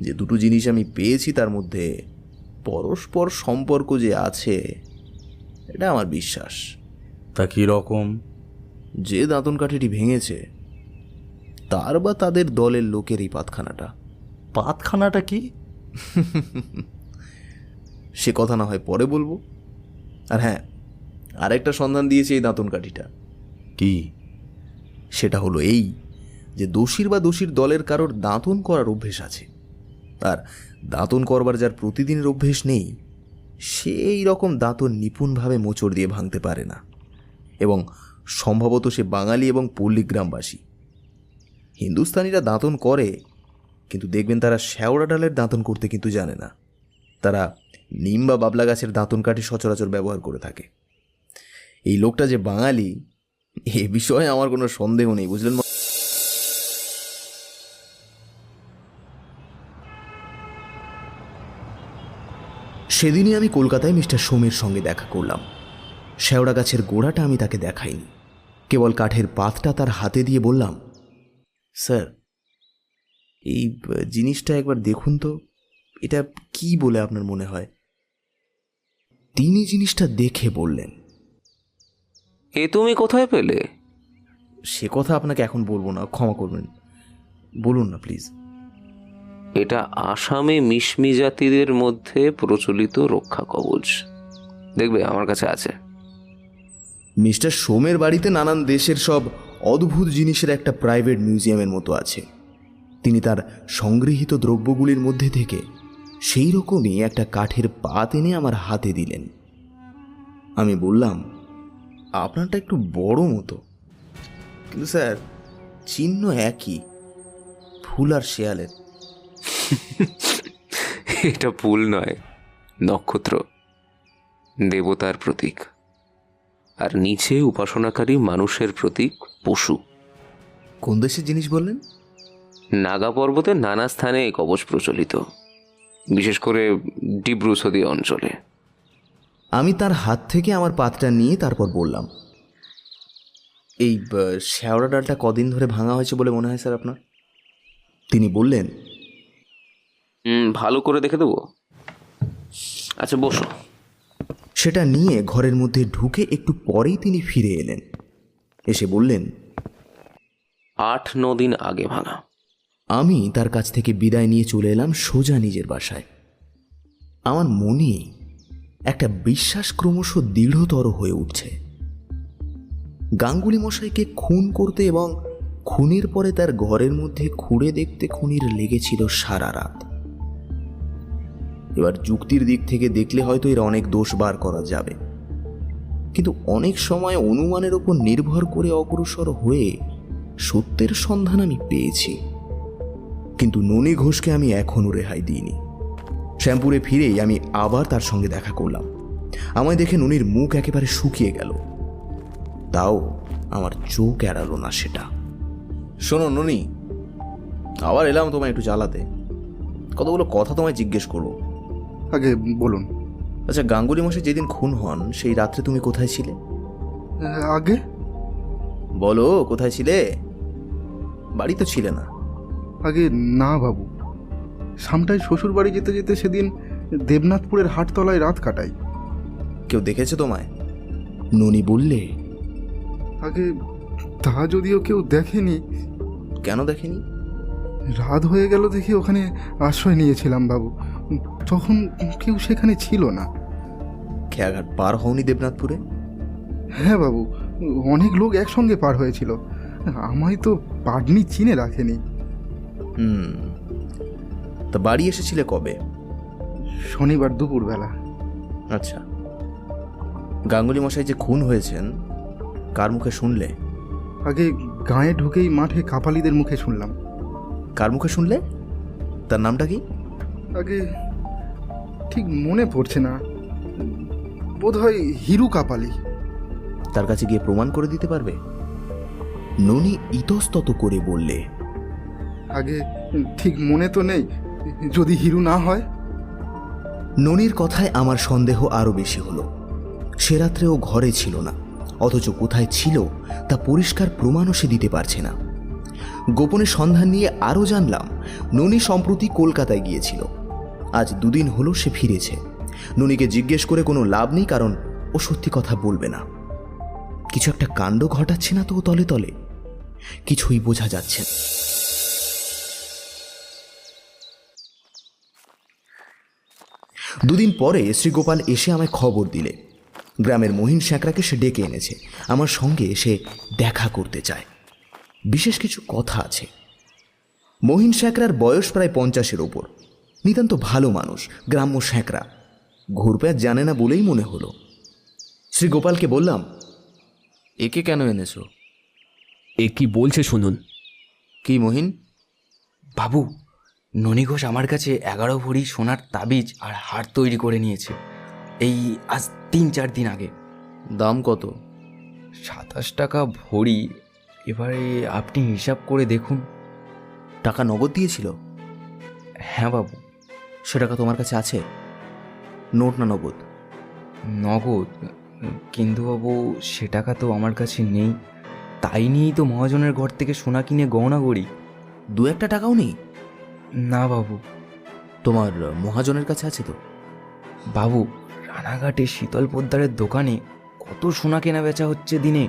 যে দুটো জিনিস আমি পেয়েছি তার মধ্যে পরস্পর সম্পর্ক যে আছে, এটা আমার বিশ্বাস। তা কি রকম? যে দাঁতন কাঠিটি ভেঙেছে তার বা তাদের দলের লোকের এই পাতখানাটা। পাতখানাটা কি? সে কথা না হয় পরে বলবো। আর হ্যাঁ, আরেকটা সন্ধান দিয়েছে এই দাঁতন কাঠিটা। কি? সেটা হলো এই যে দোষীর বা দোষীর দলের কারোর দাঁতন করার অভ্যেস আছে, আর দাঁতন করবার যার প্রতিদিনের অভ্যেস নেই, সে এই রকম দাঁতন নিপুণভাবে মোচড় দিয়ে ভাঙতে পারে না, এবং সম্ভবত সে বাঙালি এবং পল্লীগ্রামবাসী। হিন্দুস্তানিরা দাঁতন করে, কিন্তু দেখবেন তারা শ্যাওড়া ডালের দাঁতন করতে কিন্তু জানে না। তারা নিম বা বাবলা গাছের দাঁতন কাঠি সচরাচর ব্যবহার করে থাকে। এই লোকটা যে বাঙালি এ বিষয়ে আমার কোনো সন্দেহ নেই, বুঝলেন? সেদিনই আমি কলকাতায় মিস্টার সোমের সঙ্গে দেখা করলাম। শ্যাওড়া গাছের গোড়াটা আমি তাকে দেখাইনি, কেবল কাঠের পাতটা তার হাতে দিয়ে বললাম, স্যার, এই জিনিসটা একবার দেখুন তো, এটা কি বলে আপনার মনে হয়? তিনি জিনিসটা দেখে বললেন, এ তুমি কোথায় পেলে? সে কথা আপনাকে এখন বলবো না, ক্ষমা করবেন, বলুন না প্লিজ। এটা আসামে মিশমি জাতিদের মধ্যে প্রচলিত রক্ষা কবচ। দেখবে আমার কাছে আছে। মিস্টার সোমের বাড়িতে নানান দেশের সব অদ্ভুত জিনিসের একটা প্রাইভেট মিউজিয়ামের মতো আছে। তিনি তার সংগৃহীত দ্রব্যগুলির মধ্যে থেকে সেই রকমই একটা কাঠের পাত এনে আমার হাতে দিলেন। আমি বললাম, আপনারটা একটু বড় মতো, কিন্তু স্যার চিহ্ন একই, ফুল আর শেয়ালের। এটা ফুল নয়, নক্ষত্র, দেবতার প্রতীক, আর নিচে উপাসনাকারী মানুষের প্রতীক পশু। কোন দেশের জিনিস বললেন? নাগা পর্বতের নানা স্থানে এই কবচ প্রচলিত, বিশেষ করে ডিব্রুসদি অঞ্চলে। আমি তার হাত থেকে আমার পাতটা নিয়ে তারপর বললাম, এই শ্যাওড়া ডালটা কদিন ধরে ভাঙা হয়েছে বলে মনে হয় স্যার আপনার? তিনি বললেন, ভালো করে দেখে দেবো। আচ্ছা বসো। সেটা নিয়ে ঘরের মধ্যে ঢুকে একটু পরেই তিনি ফিরে এলেন। এসে বললেন, 8-9 দিন আগে ভাঙা। আমি তার কাছ থেকে বিদায় নিয়ে চলে এলাম সোজা নিজের বাসায়। আমার মনে একটা বিশ্বাস ক্রমশ দৃঢ়তর হয়ে উঠছে। গাঙ্গুলি মশাইকে খুন করতে এবং খুনের পরে তার ঘরের মধ্যে খুঁড়ে দেখতে খুনির লেগেছিল সারা রাত। এবার যুক্তির দিক থেকে দেখলে হয়তো এর অনেক দোষ বার করা যাবে, কিন্তু অনেক সময় অনুমানের উপর নির্ভর করে অগ্রসর হয়ে সত্যের সন্ধান আমি পেয়েছি। কিন্তু ননী ঘোষকে আমি এখনো রেহাই দিইনি। শ্যামপুরে ফিরেই আমি আবার তার সঙ্গে দেখা করলাম। আমায় দেখে ননির মুখ একেবারে শুকিয়ে গেল, তাও আমার চোখ এড়ালো না সেটা। শোনো ননি, আবার এলাম তোমায় একটু জ্বালাতে, কতগুলো কথা তোমায় জিজ্ঞেস করবো। আগে বলুন। আচ্ছা, গাঙ্গুলি মশাই যেদিন খুন হন সেই রাত্রে তুমি কোথায় ছিলে? আগে বলো, কোথায় ছিলে? বাড়ি তো ছিলে না। আগে না বাবু, সামটায় শ্বশুর বাড়ি যেতে যেতে সেদিন দেবনাথপুরের হাটতলায় রাত কাটাই। কেউ দেখেছে তোমায়? ননি বললে। আগে তা যদিও কেউ দেখেনি। কেন দেখেনি? রাত হয়ে গেল দেখে ওখানে আশ্রয় নিয়েছিলাম বাবু। তখন কেউ সেখানে ছিল না। খেয়াঘাট পার হওনি দেবনাথপুরে? হ্যাঁ বাবু, অনেক লোক একসঙ্গে পার হয়েছিল। আমায় তো পাটনি চিনে রাখেনি। তা বাড়ি এসেছিলে কবে? শনিবার দুপুরবেলা। আচ্ছা, গাঙ্গুলি মশাই যে খুন হয়েছেন কার মুখে শুনলে? আগে গাঁয়ে ঢুকেই মাঠে কাপালিদের মুখে শুনলাম। কার মুখে শুনলে? তার নামটা কি? আগে ঠিক মনে পড়ছে না, বোধহয় হিরু কাপালি। তার কাছে গিয়ে প্রমাণ করে দিতে পারবে? ননি ইতস্তত করে বললে। আগে ঠিক মনে তো নেই, যদি হিরু না হয়। ননির কথায় আমার সন্দেহ আরো বেশি হলো। সে রাত্রেও ঘরে ছিল না, অথচ কোথায় ছিল তা পরিষ্কার প্রমাণও সে দিতে পারছে না। গোপনে সন্ধান নিয়ে আরও জানলাম ননি সম্প্রতি কলকাতায় গিয়েছিল। আজ 2 দিন হলো সে ফিরেছে। ননিকে জিজ্ঞেস করে কোনো লাভ নেই, কারণ ও সত্যি কথা বলবে না। কিছু একটা কাণ্ড ঘটাচ্ছে না তো ও তলে তলে? কিছুই বোঝা যাচ্ছে না। দুদিন পরে শ্রীগোপাল এসে আমায় খবর দিলে গ্রামের মহিন স্যাঁকড়াকে সে ডেকে এনেছে। আমার সঙ্গে এসে দেখা করতে চায়। বিশেষ কিছু কথা আছে। মহিন স্যাঁকড়ার বয়স প্রায় 50-এর ওপর। নিতান্ত ভালো মানুষ, গ্রাম্য স্যাঁকড়া। ঘুরপ্যাচ জানে না বলেই মনে হলো। শ্রীগোপালকে বললাম, একে কেন এনেছো? এ কি বলছে শুনুন। কি মহিন? বাবু, ননী ঘোষ আমার কাছে 11 ভরি সোনার তাবিজ আর হার তৈরি করে নিয়েছে, এই আজ 3-4 দিন আগে। দাম কত? 27 টাকা ভরি। এবারে আপনি হিসাব করে দেখুন। টাকা নগদ দিয়েছিল? হ্যাঁ বাবু। সে টাকা তোমার কাছে আছে? নোট না নগদ? নগদ, কিন্তু বাবু সে টাকা তো আমার কাছে নেই। তাই নিয়েই তো মহাজনের ঘর থেকে সোনা কিনে গহনা করি। 2-1 টাকাও নেই? না বাবু। তোমার মহাজনের কাছে আছে তো? বাবু, রানাঘাটে শীতল পোদ্দারের দোকানে কত সোনা কেনা বেচা হচ্ছে দিনে,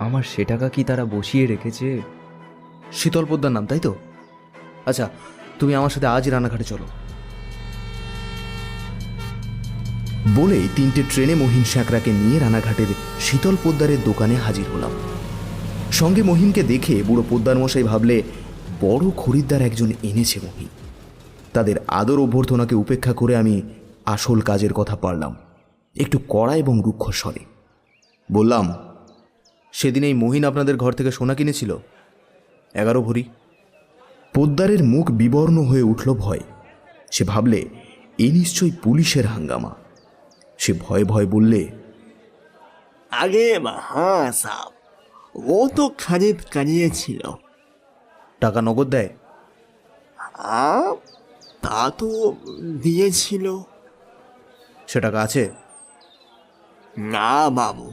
আমার সে টাকা কি তারা বসিয়ে রেখেছে? শীতল পোদ্দার নাম, তাই তো? আচ্ছা, তুমি আমার সাথে আজই রানাঘাটে চলো। বলেই 3টে ট্রেনে মহিন স্যাঁকড়াকে নিয়ে রানাঘাটের শীতল পোদ্দারের দোকানে হাজির হলাম। সঙ্গে মহিনকে দেখে বুড়ো পোদ্দার মশাই ভাবলে বড় খরিদ্দার একজন এনেছে মহিন। তাদের আদর অভ্যর্থনাকে উপেক্ষা করে আমি আসল কাজের কথা পারলাম, একটু কড়া এবং রুক্ষ স্বরে বললাম, সেদিন এই মহিন আপনাদের ঘর থেকে সোনা কিনেছিল 11 ভরি। পোদ্দারের মুখ বিবর্ণ হয়ে উঠল ভয়। সে ভাবলে এ নিশ্চয়ই পুলিশের হাঙ্গামা। সে ভয়ে ভয়ে বললে, আরে হ্যাঁ সাব, ও তো খারিদ কানিয়েছিল। টাকা নগদ দেয়? তা তো দিয়েছিল। সে টাকা আছে? না বাবু,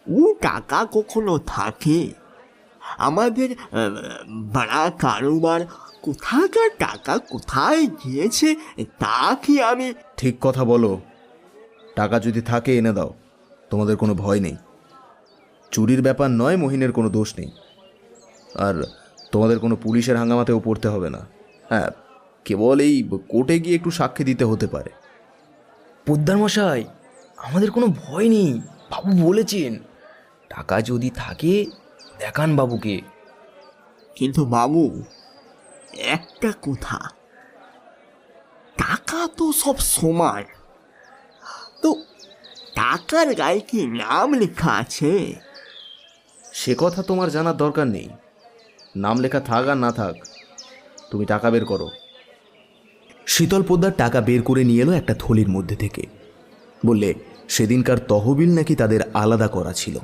ও টাকা কখনো থাকে? আমাদের বড়া কারোবার কোথাকার টাকা কোথায় গিয়েছে তা কি আমি? ঠিক কথা বলো। টাকা যদি থাকে এনে দাও, তোমাদের কোনো ভয় নেই। চুরির ব্যাপার নয়, মহিনের কোনো দোষ নেই। আর তোমাদের কোনো পুলিশের হাঙ্গামাতেও পড়তে হবে না। হ্যাঁ, কেবল এই কোর্টে গিয়ে একটু সাক্ষী দিতে হতে পারে। পোদ্দার মশাই, আমাদের কোনো ভয় নেই, বাবু বলেছেন। টাকা যদি থাকে দেখান বাবুকে। কিন্তু বাবু একটা কথা, টাকা তো সব সমান, তো টাকার গায়ে কি নাম লেখা আছে? সে কথা তোমার জানার দরকার নেই। নাম লেখা থাক আর না থাক, তুমি টাকা বের করো। শীতল পোদ্দার টাকা বের করে নিয়ে এলো একটা থলির মধ্যে থেকে। বললে সেদিনকার তহবিল নাকি তাদের আলাদা করা ছিল।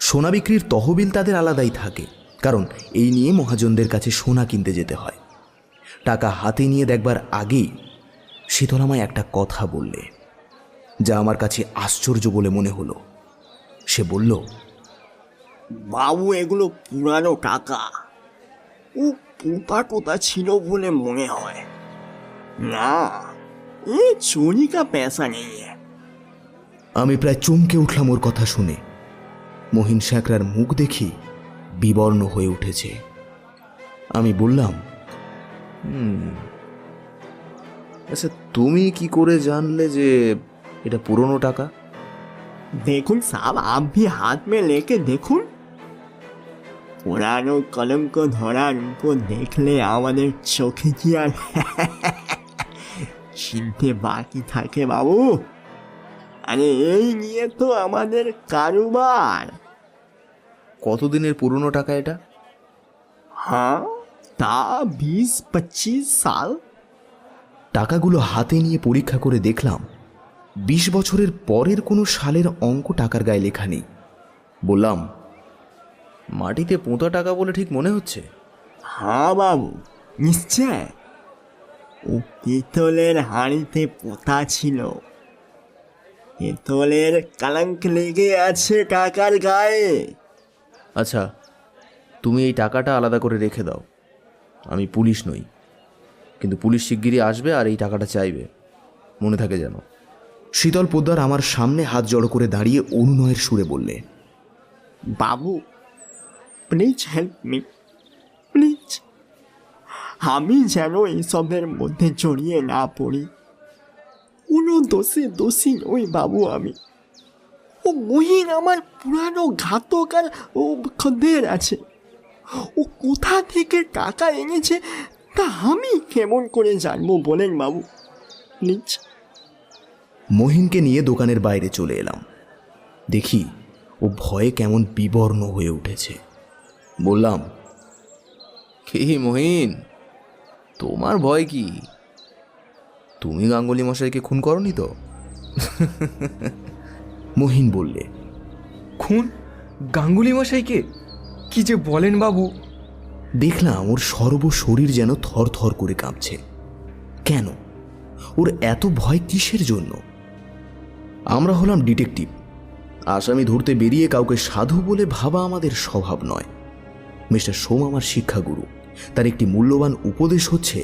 সোনা বিক্রির তহবিল তাদের আলাদাই থাকে, কারণ এই নিয়ে মহাজনদের কাছে সোনা কিনতে যেতে হয়। টাকা হাতে নিয়ে দেখবার আগেই শীতল আমায় একটা কথা বললে, যা আমার কাছে আশ্চর্য বলে মনে হলো। সে বলল, বাবু এগুলো পুরানো টাকা, ও পোতা টোতা ছিল বলে মনে হয় না, এ চুরি কা पैसा नहीं है। আমি প্রায় চমকে উঠলাম ওর কথা শুনে। মহিন স্যাঁকড়ার মুখ দেখি বিবর্ণ হয়ে উঠেছে। আমি বললাম, আচ্ছা, তুমি কি করে জানলে যে এটা পুরনো টাকা? देखुन साहब, आप भी हाथ में लेके देखुन। पुरानो कलम को धरा उनको देखले আমাদের চোখে কি আর চিনতে বাকি থাকে বাবু? আরে এই নিয়ে তো আমাদের কারবার। কতদিনের পুরনো টাকা এটা? হ্যাঁ, তা 20-25 সাল। টাকাগুলো হাতে নিয়ে পরীক্ষা করে দেখলাম 20 বছরের পরের কোনো সালের অঙ্ক টাকার গায়ে লেখা নেই। বললাম, মাটিতে পোঁতা টাকা বলে ঠিক মনে হচ্ছে। হ্যাঁ বাবু, নিশ্চয়। ও পিতলের হাঁড়িতে পোতা ছিল। পিতলের কলঙ্ক লেগে আছে টাকার গায়ে। আচ্ছা, তুমি এই টাকাটা আলাদা করে রেখে দাও। আমি পুলিশ নই, কিন্তু পুলিশ শিগগিরই আসবে আর এই টাকাটা চাইবে, মনে থাকে যেন। শীতল পোদ্দার আমার সামনে হাত জড়ো করে দাঁড়িয়ে অনুনয়ের সুরে বললে, বাবু, প্লিজ হেল্প মি, প্লিজ। আমি যেন এইসবের মধ্যে জড়িয়ে না পড়ি। কোনো দোষী নই বাবু আমি। ও মহিন আমার পুরানো ঘাতক আর ও খদ্দের আছে। ও কোথা থেকে টাকা এনেছে তা আমি কেমন করে জানবো বলেন বাবু, প্লিজ। মহিনকে নিয়ে দোকানের বাইরে চলে এলাম। দেখি ও ভয়ে কেমন বিবর্ণ হয়ে উঠেছে। বললাম, কি মহিন, তোমার ভয় কি? তুমি গাঙ্গুলি মশাইকে খুন করনি তো? মহিন বললে, খুন? গাঙ্গুলি মশাইকে? কি যে বলেন বাবু! দেখলাম ওর সর্বশরীর যেন থরথর করে কাঁপছে। কেন? ওর এত ভয় কিসের জন্য? আমরা হলাম ডিটেকটিভ। আসামি ধরতে বেরিয়ে কাউকে সাধু বলে ভাবা আমাদের স্বভাব নয়। মিস্টার সোম আমার শিক্ষাগুরু। তার একটি মূল্যবান উপদেশ হচ্ছে,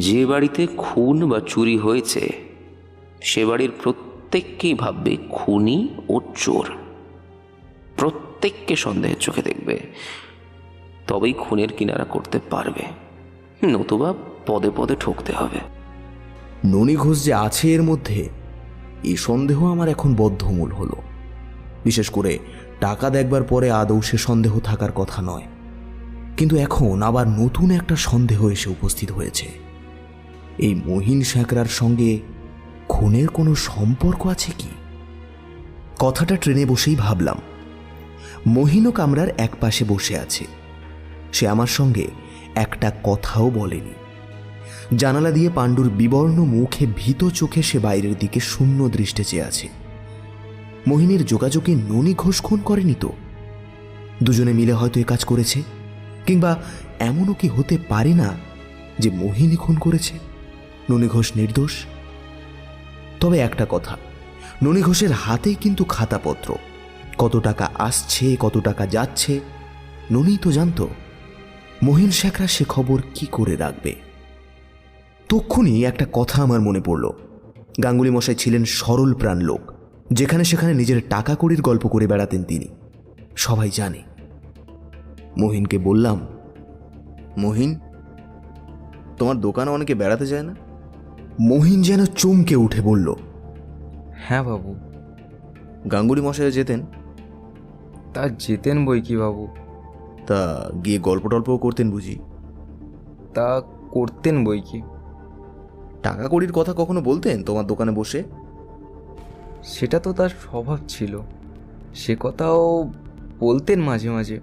যে বাড়িতে খুন বা চুরি হয়েছে সে বাড়ির প্রত্যেককেই ভাববে খুনি ও চোর। প্রত্যেককে সন্দেহের চোখে দেখবে, তবেই খুনের কিনারা করতে পারবে, নতুবা পদে পদে ঠকতে হবে। ননী ঘোষ যে আছে এর মধ্যে, এই সন্দেহ আমার এখন বদ্ধমূল হলো। বিশেষ করে টাকা দেখবার পরে আদৌ সে সন্দেহ থাকার কথা নয়, কিন্তু এখন আবার নতুন একটা সন্দেহ এসে উপস্থিত হয়েছে। এই মহিন স্যাঁকড়ার সঙ্গে খুনের কোনো সম্পর্ক আছে কি? কথাটা ট্রেনে বসেই ভাবলাম। মহিনও কামরার এক পাশে বসে আছে। সে আমার সঙ্গে একটা কথাও বলেনি। জানালা দিয়ে পাণ্ডুর বিবর্ণ মুখে ভীত চোখে সে বাইরের দিকে শূন্য দৃষ্টে চেয়ে আছে। মোহিনীর যোগাযোগে ননী ঘোষ খুন করেনি তো? দুজনে মিলে হয়তো এ কাজ করেছে, কিংবা এমনও কি হতে পারে না যে মোহিনী খুন করেছে, ননী ঘোষ নির্দোষ? তবে একটা কথা, ননী ঘোষের হাতেই কিন্তু খাতাপত্র। কত টাকা আসছে, কত টাকা যাচ্ছে ননী তো জানতো। মহিন শেখরা সে খবর কি করে রাখবে? তক্ষুনি একটা কথা আমার মনে পড়ল। গাঙ্গুলি মশাই ছিলেন সরল প্রাণ লোক। যেখানে সেখানে নিজের টাকা কড়ির গল্প করে বেড়াতেন তিনি, সবাই জানে। মহিনকে বললাম, মহিন, তোমার দোকানে অনেকে বেড়াতে যায় না? মহিন যেন চমকে উঠে বলল, হ্যাঁ বাবু। গাঙ্গুলি মশাই যেতেন? তা যেতেন বই কি বাবু। তা গিয়ে গল্প টল্পও করতেন বুঝি? তা করতেন বই কি। টাকা কড়ির কথা কখনো বলতেন তোমার দোকানে বসে? সেটা তো তার স্বভাব ছিল, সে কথাও বলতেন মাঝে মাঝে।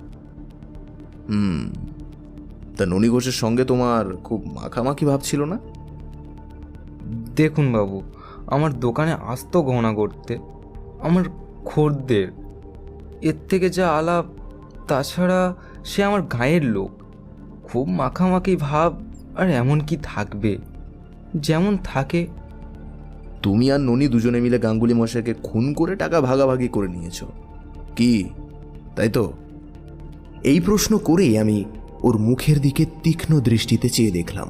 তা ননী ঘোষের সঙ্গে তোমার খুব মাখামাখি ভাব ছিল না? দেখুন বাবু, আমার দোকানে আসতো গহনা করতে আমার খদ্দের। এর থেকে যা আলাপ, তাছাড়া সে আমার গায়ের লোক। খুব মাখামাখি ভাব আর এমন কি থাকবে, যেমন থাকে। তুমি আর ননী দুজনে মিলে গাঙ্গুলি মশাইকে খুন করে টাকা ভাগাভাগি করে নিয়েছ কি, তাই তো? এই প্রশ্ন করেই আমি ওর মুখের দিকে তীক্ষ্ণ দৃষ্টিতে চেয়ে দেখলাম।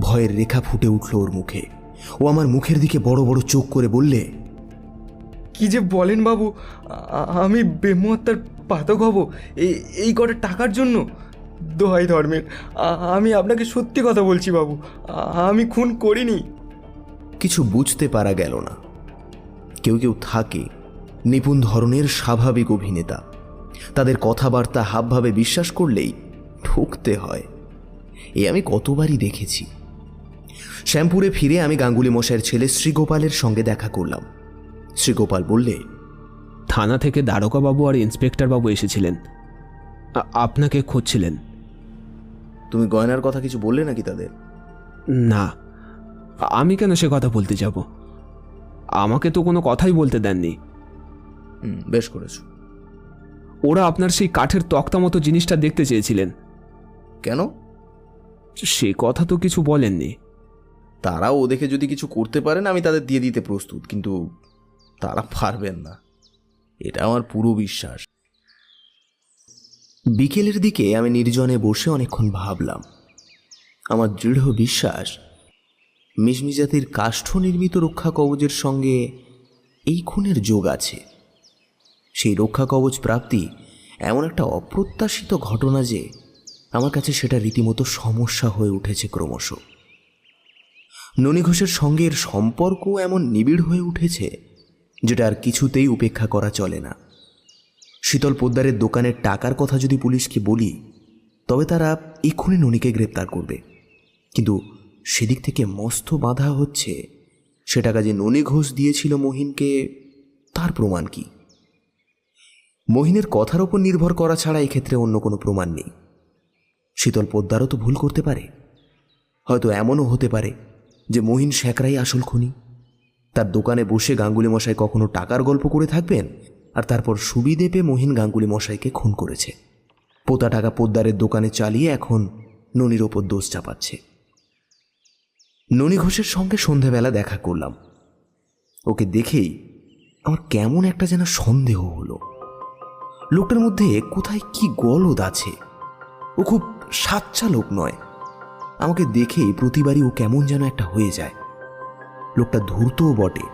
ভয়ের রেখা ফুটে উঠল ওর মুখে। ও আমার মুখের দিকে বড় বড় চোখ করে বললে, কি যে বলেন বাবু, আমি বেমুয়াত্তার পাতক হব এই কটা টাকার জন্য? দোহাই ধর্মের, আমি আপনাকে সত্যি কথা বলছি বাবু, আমি খুন করিনি। কিছু বুঝতে পারা গেল না। কেউ কেউ থাকে নিপুণ ধরনের স্বাভাবিক অভিনেতা, তাদের কথাবার্তা হাবভাবে বিশ্বাস করলেই ঠকতে হয়। এ আমি কতবারই দেখেছি। শ্যামপুরে ফিরে আমি গাঙ্গুলি মশাইয়ের ছেলে শ্রীগোপালের সঙ্গে দেখা করলাম। শ্রীগোপাল বললে, থানা থেকে দ্বারকাবাবু আর ইন্সপেক্টর বাবু এসেছিলেন, আপনাকে খুঁজছিলেন। তুমি গয়নার কথা কিছু বললে নাকি তাদের? না, আমি কেন সে কথা বলতে যাব? আমাকে তো কোনো কথাই বলতে দেননি। বেশ করেছো। ওরা আপনার সেই কাঠের তক্তা মতো জিনিসটা দেখতে চেয়েছিলেন। কেন? সে কথা তো কিছু বলেননি। তারা ও দেখে যদি কিছু করতে পারেন আমি তাদের দিয়ে দিতে প্রস্তুত, কিন্তু তারা পারবেন না, এটা আমার পুরো বিশ্বাস। বিকেলের দিকে আমি নির্জনে বসে অনেকক্ষণ ভাবলাম। আমার দৃঢ় বিশ্বাস মিশমি জাতির কাষ্ঠ নির্মিত রক্ষা কবচের সঙ্গে এই খুনের যোগ আছে। সেই রক্ষা কবচ প্রাপ্তি এমন একটা অপ্রত্যাশিত ঘটনা যে আমার কাছে সেটা রীতিমতো সমস্যা হয়ে উঠেছে ক্রমশ। ননী ঘোষের সঙ্গে এর সম্পর্ক এমন নিবিড় হয়ে উঠেছে যেটা আর কিছুতেই উপেক্ষা করা চলে না। শীতল পোদ্দারের দোকানের টাকার কথা যদি পুলিশকে বলি তবে তারা এক্ষুনি ননীকে গ্রেপ্তার করবে, কিন্তু সেদিক থেকে মস্ত বাধা হচ্ছে সে টাকা যে ননী ঘোষ দিয়েছিল মহিনকে, তার প্রমাণ কি? মহিনের কথার ওপর নির্ভর করা ছাড়া এক্ষেত্রে অন্য কোনো প্রমাণ নেই। শীতল পোদ্দারও তো ভুল করতে পারে। হয়তো এমনও হতে পারে যে মহিন শেখরাই আসল খুনি। তার দোকানে বসে গাঙ্গুলি মশাই কখনো টাকার গল্প করে থাকবেন, আর তারপর সুবিধে পেয়ে মহিন গাঙ্গুলি মশাইকে খুন করেছে। পোতা টাকা পোদ্দারের দোকানে চালিয়ে এখন ননীর ওপর দোষ চাপাচ্ছে। ননী ঘোষের সঙ্গে সন্ধেবেলা দেখা করলাম। ওকে দেখেই আমার কেমন একটা যেন সন্দেহ হলো। লোকটার মধ্যে কোথায় কি গলদ আছে। ও খুব সাচ্চা লোক নয়। আমাকে দেখেই প্রতিবারই ও কেমন যেন একটা হয়ে যায়। লোকটা ধূর্তও বটে,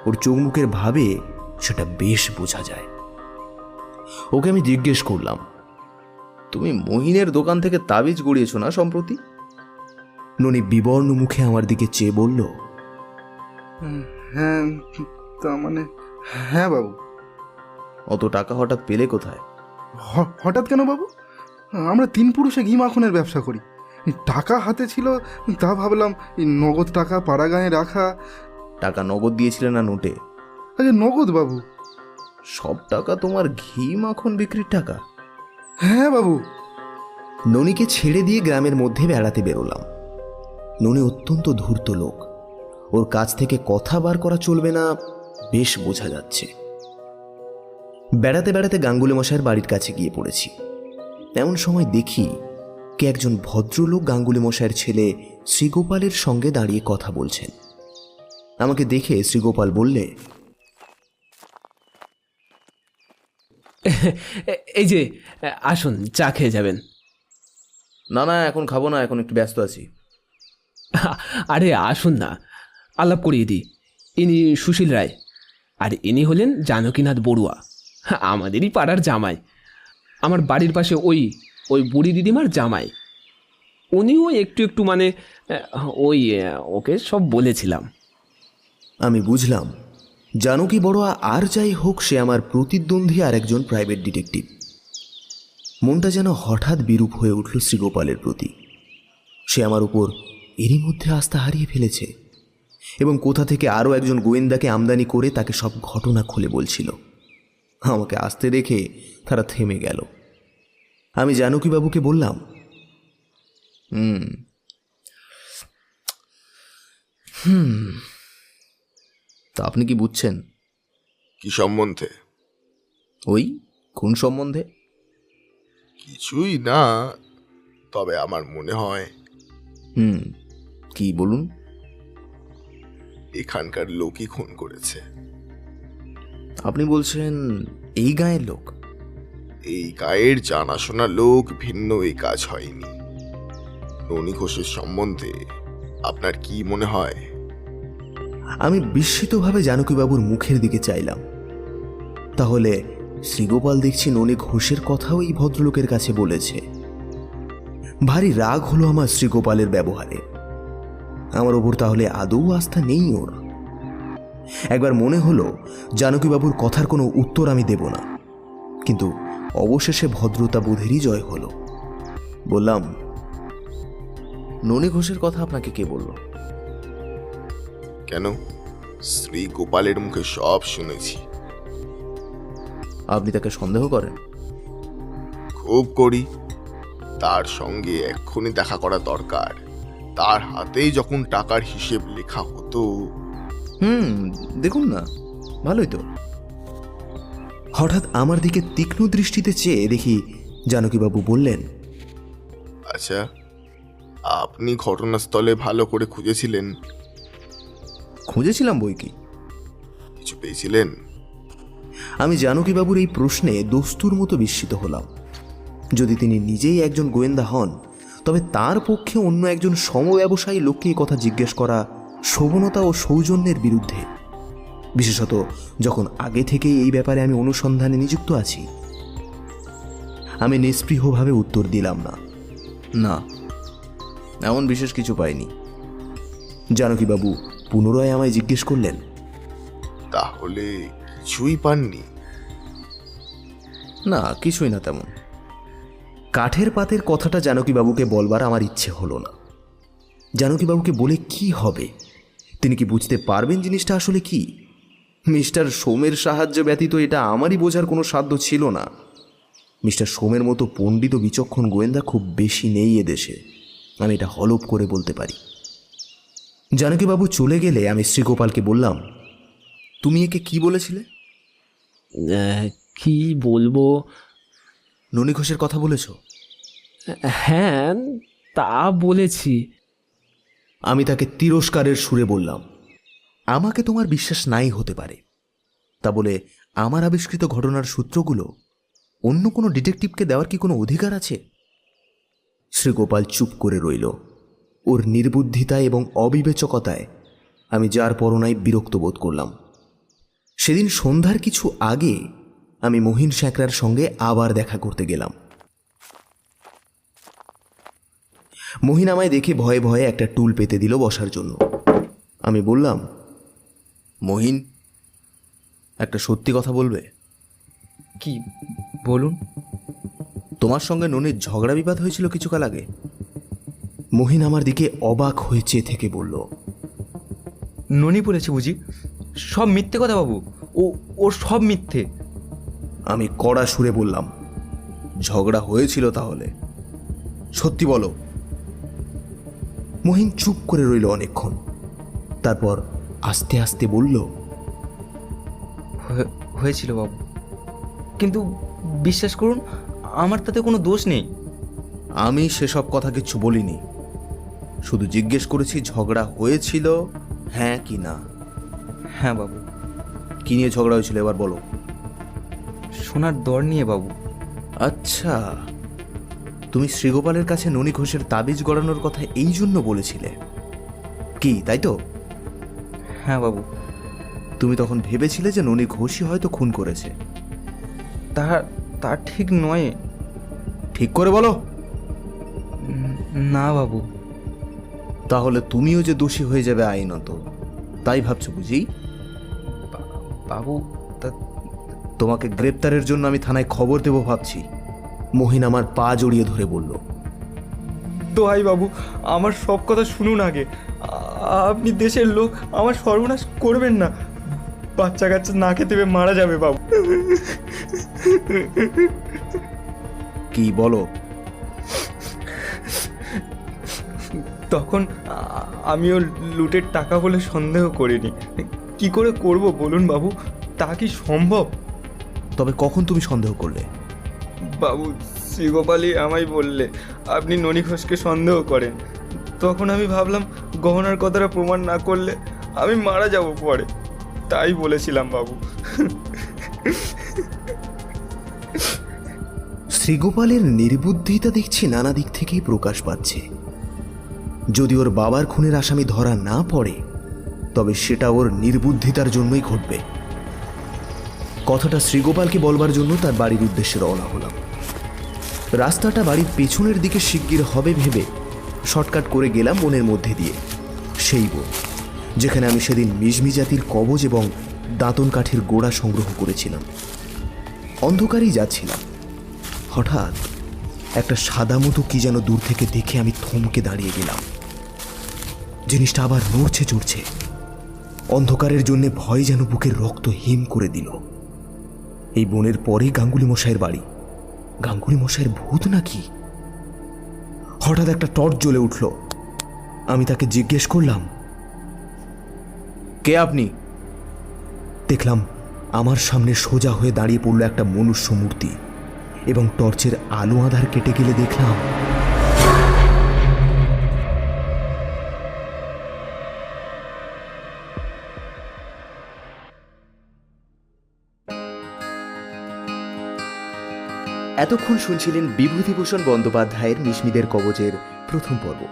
ওর চোখ মুখের ভাবে সেটা বেশ বোঝা যায়। ওকে আমি জিজ্ঞেস করলাম, তুমি মহিনের দোকান থেকে তাবিজ গড়িয়েছ না সম্প্রতি? ননী বিবর্ণ মুখে আমার দিকে চেয়ে বলল, হ্যাঁ, তা মানে হ্যাঁ বাবু। অত টাকা হঠাৎ পেলে কোথায়? হঠাৎ কেন বাবু? আমরা 3 পুরুষে ঘি মাখনের ব্যবসা করি। টাকা হাতে ছিল, তা ভাবলাম নগদ টাকা পাড়াগাঁয়ে রাখা। টাকা নগদ দিয়েছিলে না নোটে? আরে নগদ বাবু। সব টাকা তোমার ঘি মাখন বিক্রির টাকা? হ্যাঁ বাবু। ননীকে ছেড়ে দিয়ে গ্রামের মধ্যে বেড়াতে বেরোলাম। ননী অত্যন্ত ধূর্ত লোক, ওর কাছ থেকে কথা বার করা চলবে না বেশ বোঝা যাচ্ছে। বেড়াতে বেড়াতে গাঙ্গুলি মশাইয়ের বাড়ির কাছে গিয়ে পড়েছি। এমন সময় দেখি কে একজন ভদ্রলোক গাঙ্গুলি মশাইয়ের ছেলে শ্রীগোপালের সঙ্গে দাঁড়িয়ে কথা বলছেন। আমাকে দেখে শ্রীগোপাল বললে, এই যে আসুন, চা খেয়ে যাবেন। না না, এখন খাবো না, এখন একটু ব্যস্ত আছি। আরে আসুন না, আলাপ করিয়ে দিই। ইনি সুশীল রায়, আর ইনি হলেন জানকীনাথ বড়ুয়া, আমাদেরই পাড়ার জামাই। আমার বাড়ির পাশে ওই বুড়ি দিদিমার জামাই। উনিও একটু একটু মানে ওকে সব বলেছিলাম। আমি বুঝলাম জানকী বড়ুয়া আর যাই হোক সে আমার প্রতিদ্বন্দ্বী আর একজন প্রাইভেট ডিটেকটিভ। মনটা যেন হঠাৎ বিরূপ হয়ে উঠল শ্রীগোপালের প্রতি। সে আমার উপর এরই মধ্যে আস্থা হারিয়ে ফেলেছে এবং কোথা থেকে আরও একজন গোয়েন্দাকে আমদানি করে তাকে সব ঘটনা খুলে বলছিল। আমাকে আসতে দেখে তারা থেমে গেল। আমি জানকীবাবুকে বললাম, তা আপনি কি বুঝছেন? কি সম্বন্ধে? ওই খুন সম্বন্ধে। কিছুই না, তবে আমার মনে হয়। কি বলুন? এখানকার লোকই খুন করেছে। আপনি বলছেন এই গায়ের লোক? এই গায়ের জানাশোনা লোক ভিন্ন এই কাজ হয়নি। ননী ঘোষের সম্বন্ধে আপনার কি মনে হয়? আমি বিস্মিতভাবে জানকীবাবুর মুখের দিকে চাইলাম। তাহলে শ্রীগোপাল দেখছি ননী ঘোষের কথাও এই ভদ্রলোকের কাছে বলেছে। ভারী রাগ হলো আমার শ্রীগোপালের ব্যবহারে। আমার ওপর তাহলে আদৌ আস্থা নেই ওর। একবার মনে হলো জানকীবাবুর কথার কোনো উত্তর আমি দেব না, কিন্তু অবশেষে ভদ্রতা বোধেরই জয় হলো। বললাম, ননী ঘোষের কথা আপনাকে কে বলল? কেন, শ্রী গোপালের মুখে সব শুনেছি। আপনি তাকে সন্দেহ করেন? খুব করি। তার সঙ্গে এক্ষুনি দেখা করা দরকার। তার হাতেই যখন টাকার হিসেব লেখা হতো। দেখুন না, ভালোই তো। হঠাৎ আমার দিকে তীক্ষ্ণ দৃষ্টিতে চেয়ে দেখি জানকীবাবু বললেন, আচ্ছা, আপনি ঘটনাস্থলে ভালো করে খুঁজেছিলেন? খুঁজেছিলাম বই কি। কিছু পেয়েছিলেন? আমি জানকীবাবুর এই প্রশ্নে দস্তুর মতো বিস্মিত হলাম। যদি তিনি নিজেই একজন গোয়েন্দা হন, তবে তার পক্ষে অন্য একজন সমব্যবসায়ী লোককে এই কথা জিজ্ঞেস করা শোভনতা ও সৌজন্যের বিরুদ্ধে, বিশেষত যখন আগে থেকেই এই ব্যাপারে আমি অনুসন্ধানে নিযুক্ত আছি। আমি নিস্পৃহভাবে উত্তর দিলাম, না, এমন বিশেষ কিছু পাইনি। জানকীবাবু পুনরায় আমায় জিজ্ঞেস করলেন, তাহলে কিছুই পাননি? না, কিছুই না তেমন। কাঠের পাতের কথাটা জানকীবাবুকে বলবার আমার ইচ্ছে হলো না। জানকীবাবুকে বলে কি হবে? তিনি কি বুঝতে পারবেন জিনিসটা আসলে কি? মিস্টার সোমের সাহায্য ব্যতীত এটা আমারই বোঝার কোনো সাধ্য ছিল না। মিস্টার সোমের মতো পণ্ডিত ও বিচক্ষণ গোয়েন্দা খুব বেশি নেই এদেশে, আমি এটা হলপ করে বলতে পারি। জানকীবাবু চলে গেলে আমি শ্রীগোপালকে বললাম, তুমি একে কি বলেছিলে? কি বলবো? ননী ঘোষের কথা বলেছ? হ্যাঁ, তা বলেছি। আমি তাকে তিরস্কারের সুরে বললাম, আমাকে তোমার বিশ্বাস নাই হতে পারে, তা বলে আমার আবিষ্কৃত ঘটনার সূত্রগুলো অন্য কোনো ডিটেকটিভকে দেওয়ার কি কোনো অধিকার আছে? শ্রীগোপাল চুপ করে রইল। ওর নির্বুদ্ধিতায় এবং অবিবেচকতায় আমি যার পরনায় বিরক্ত বোধ করলাম। সেদিন সন্ধ্যার কিছু আগে আমি মহিন স্যাঁকড়ার সঙ্গে আবার দেখা করতে গেলাম। মহিন আমায় দেখে ভয়ে ভয়ে একটা টুল পেতে দিল বসার জন্য। আমি বললাম, মহিন, একটা সত্যি কথা বলবে? কি বলুন? তোমার সঙ্গে ননীর ঝগড়া বিবাদ হয়েছিল কিছুকাল আগে। মহিন আমার দিকে অবাক হয়ে চেয়ে থেকে বলল, ননি বলেছে বুঝি? সব মিথ্যে কথা বাবু, ওর সব মিথ্যে। আমি কড়া সুরে বললাম, ঝগড়া হয়েছিল তাহলে সত্যি বলো। মহিন চুপ করে রইল অনেকক্ষণ, তারপর আস্তে আস্তে বলল, হয়েছিল বাবু, কিন্তু বিশ্বাস করুন আমার তাতে কোনো দোষ নেই। আমি সেসব কথা কিছু বলিনি, শুধু জিজ্ঞেস করেছি ঝগড়া হয়েছিল হ্যাঁ কি না। হ্যাঁ বাবু। কি নিয়ে ঝগড়া হয়েছিল এবার বলো। সোনার দর নিয়ে বাবু। আচ্ছা, তুমি শ্রীগোপালের কাছে ননী ঘোষের তাবিজ গড়ানোর কথা এই জন্য বলেছিলে কি, তাই তো? হ্যাঁ বাবু। তুমি তখন ভেবেছিলে যে ননী ঘোষই হয়তো খুন করেছে? তা ঠিক নয়। ঠিক করে বলো। না বাবু। তাহলে তুমিও যে দোষী হয়ে যাবে আইনত, তাই ভাবছো বুঝি? বাবু, তোমাকে গ্রেপ্তারের জন্য আমি থানায় খবর দেব ভাবছি। মহিন আমার পা জড়িয়ে ধরে বলল, দোহাই বাবু, আমার সব কথা শুনুন আগে। আপনি দেশের লোক, আমার সর্বনাশ করবেন না। বাচ্চা কাচ্চা না খেতে পেয়ে মারা যাবে বাবু। কি বলো? তখন আমিও লুটের টাকা বলে সন্দেহ করিনি। কি করে করব বলুন বাবু, তা কি সম্ভব? তবে কখন তুমি সন্দেহ করলে? বাবু, শ্রীগোপালই আমায় বললে আপনি ননী ঘোষকে সন্দেহ করেন। তখন আমি ভাবলাম গহনার কথাটা প্রমাণ না করলে আমি মারা যাব পরে, তাই বলেছিলাম বাবু। শ্রীগোপালের নির্বুদ্ধিতা দেখছি নানা দিক থেকেই প্রকাশ পাচ্ছে। যদি ওর বাবার খুনের আসামি ধরা না পড়ে, তবে সেটা ওর নির্বুদ্ধিতার জন্যই ঘটবে। কথাটা শ্রীগোপালকে বলবার জন্য তার বাড়ির উদ্দেশ্যে রওনা হলাম। রাস্তাটা বাড়ির পেছনের দিকে শিগগির হবে ভেবে শর্টকাট করে গেলাম বনের মধ্যে দিয়ে, সেই বন যেখানে আমি সেদিন মিজমি জাতির কবজ এবং দাঁতন কাঠের গোড়া সংগ্রহ করেছিলাম। অন্ধকারেই যাচ্ছিলাম, হঠাৎ একটা সাদা মতো কি যেন দূর থেকে দেখে আমি থমকে দাঁড়িয়ে গেলাম। জিনিসটা আবার নড়ছে চড়ছে, অন্ধকারের জন্য ভয় যেন বুকের রক্ত হিম করে দিল। এই বনের পরে গাঙ্গুলি মশাইয়ের বাড়ি। গাঙ্গুলি মশাইয়ের ভূত নাকি? হঠাৎ একটা টর্চ জ্বলে উঠল। আমি তাকে জিজ্ঞেস করলাম, কে আপনি? দেখলাম আমার সামনে সোজা হয়ে দাঁড়িয়ে পড়ল একটা মনুষ্য মূর্তি, এবং টর্চের আলো আধার কেটে গেলে দেখলাম এতক্ষণ শুনছিলেন বিভূতিভূষণ বন্দ্যোপাধ্যায়ের মিশমিদের কবজের প্রথম পর্ব।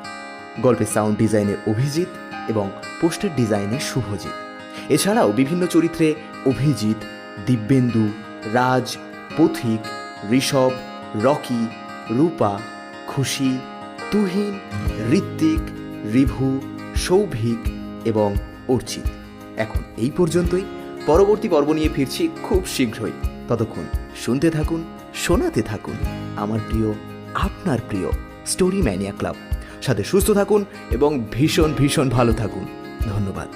গল্পের সাউন্ড ডিজাইনে অভিজিৎ এবং পোস্টার ডিজাইনে শুভজিৎ। এছাড়াও বিভিন্ন চরিত্রে অভিজিৎ, দিব্যেন্দু, রাজ, পথিক, ঋষভ, রকি, রূপা, খুশি, তুহিন, ঋত্বিক, রিভু, সৌভিক এবং অর্চিত। এখন এই পর্যন্তই। পরবর্তী পর্ব নিয়ে ফিরছি খুব শীঘ্রই। ততক্ষণ শুনতে থাকুন, শোনাতে থাকুন আমার প্রিয়, আপনার প্রিয় স্টোরি ম্যানিয়া ক্লাব। সাথে সুস্থ থাকুন এবং ভীষণ ভীষণ ভালো থাকুন। ধন্যবাদ।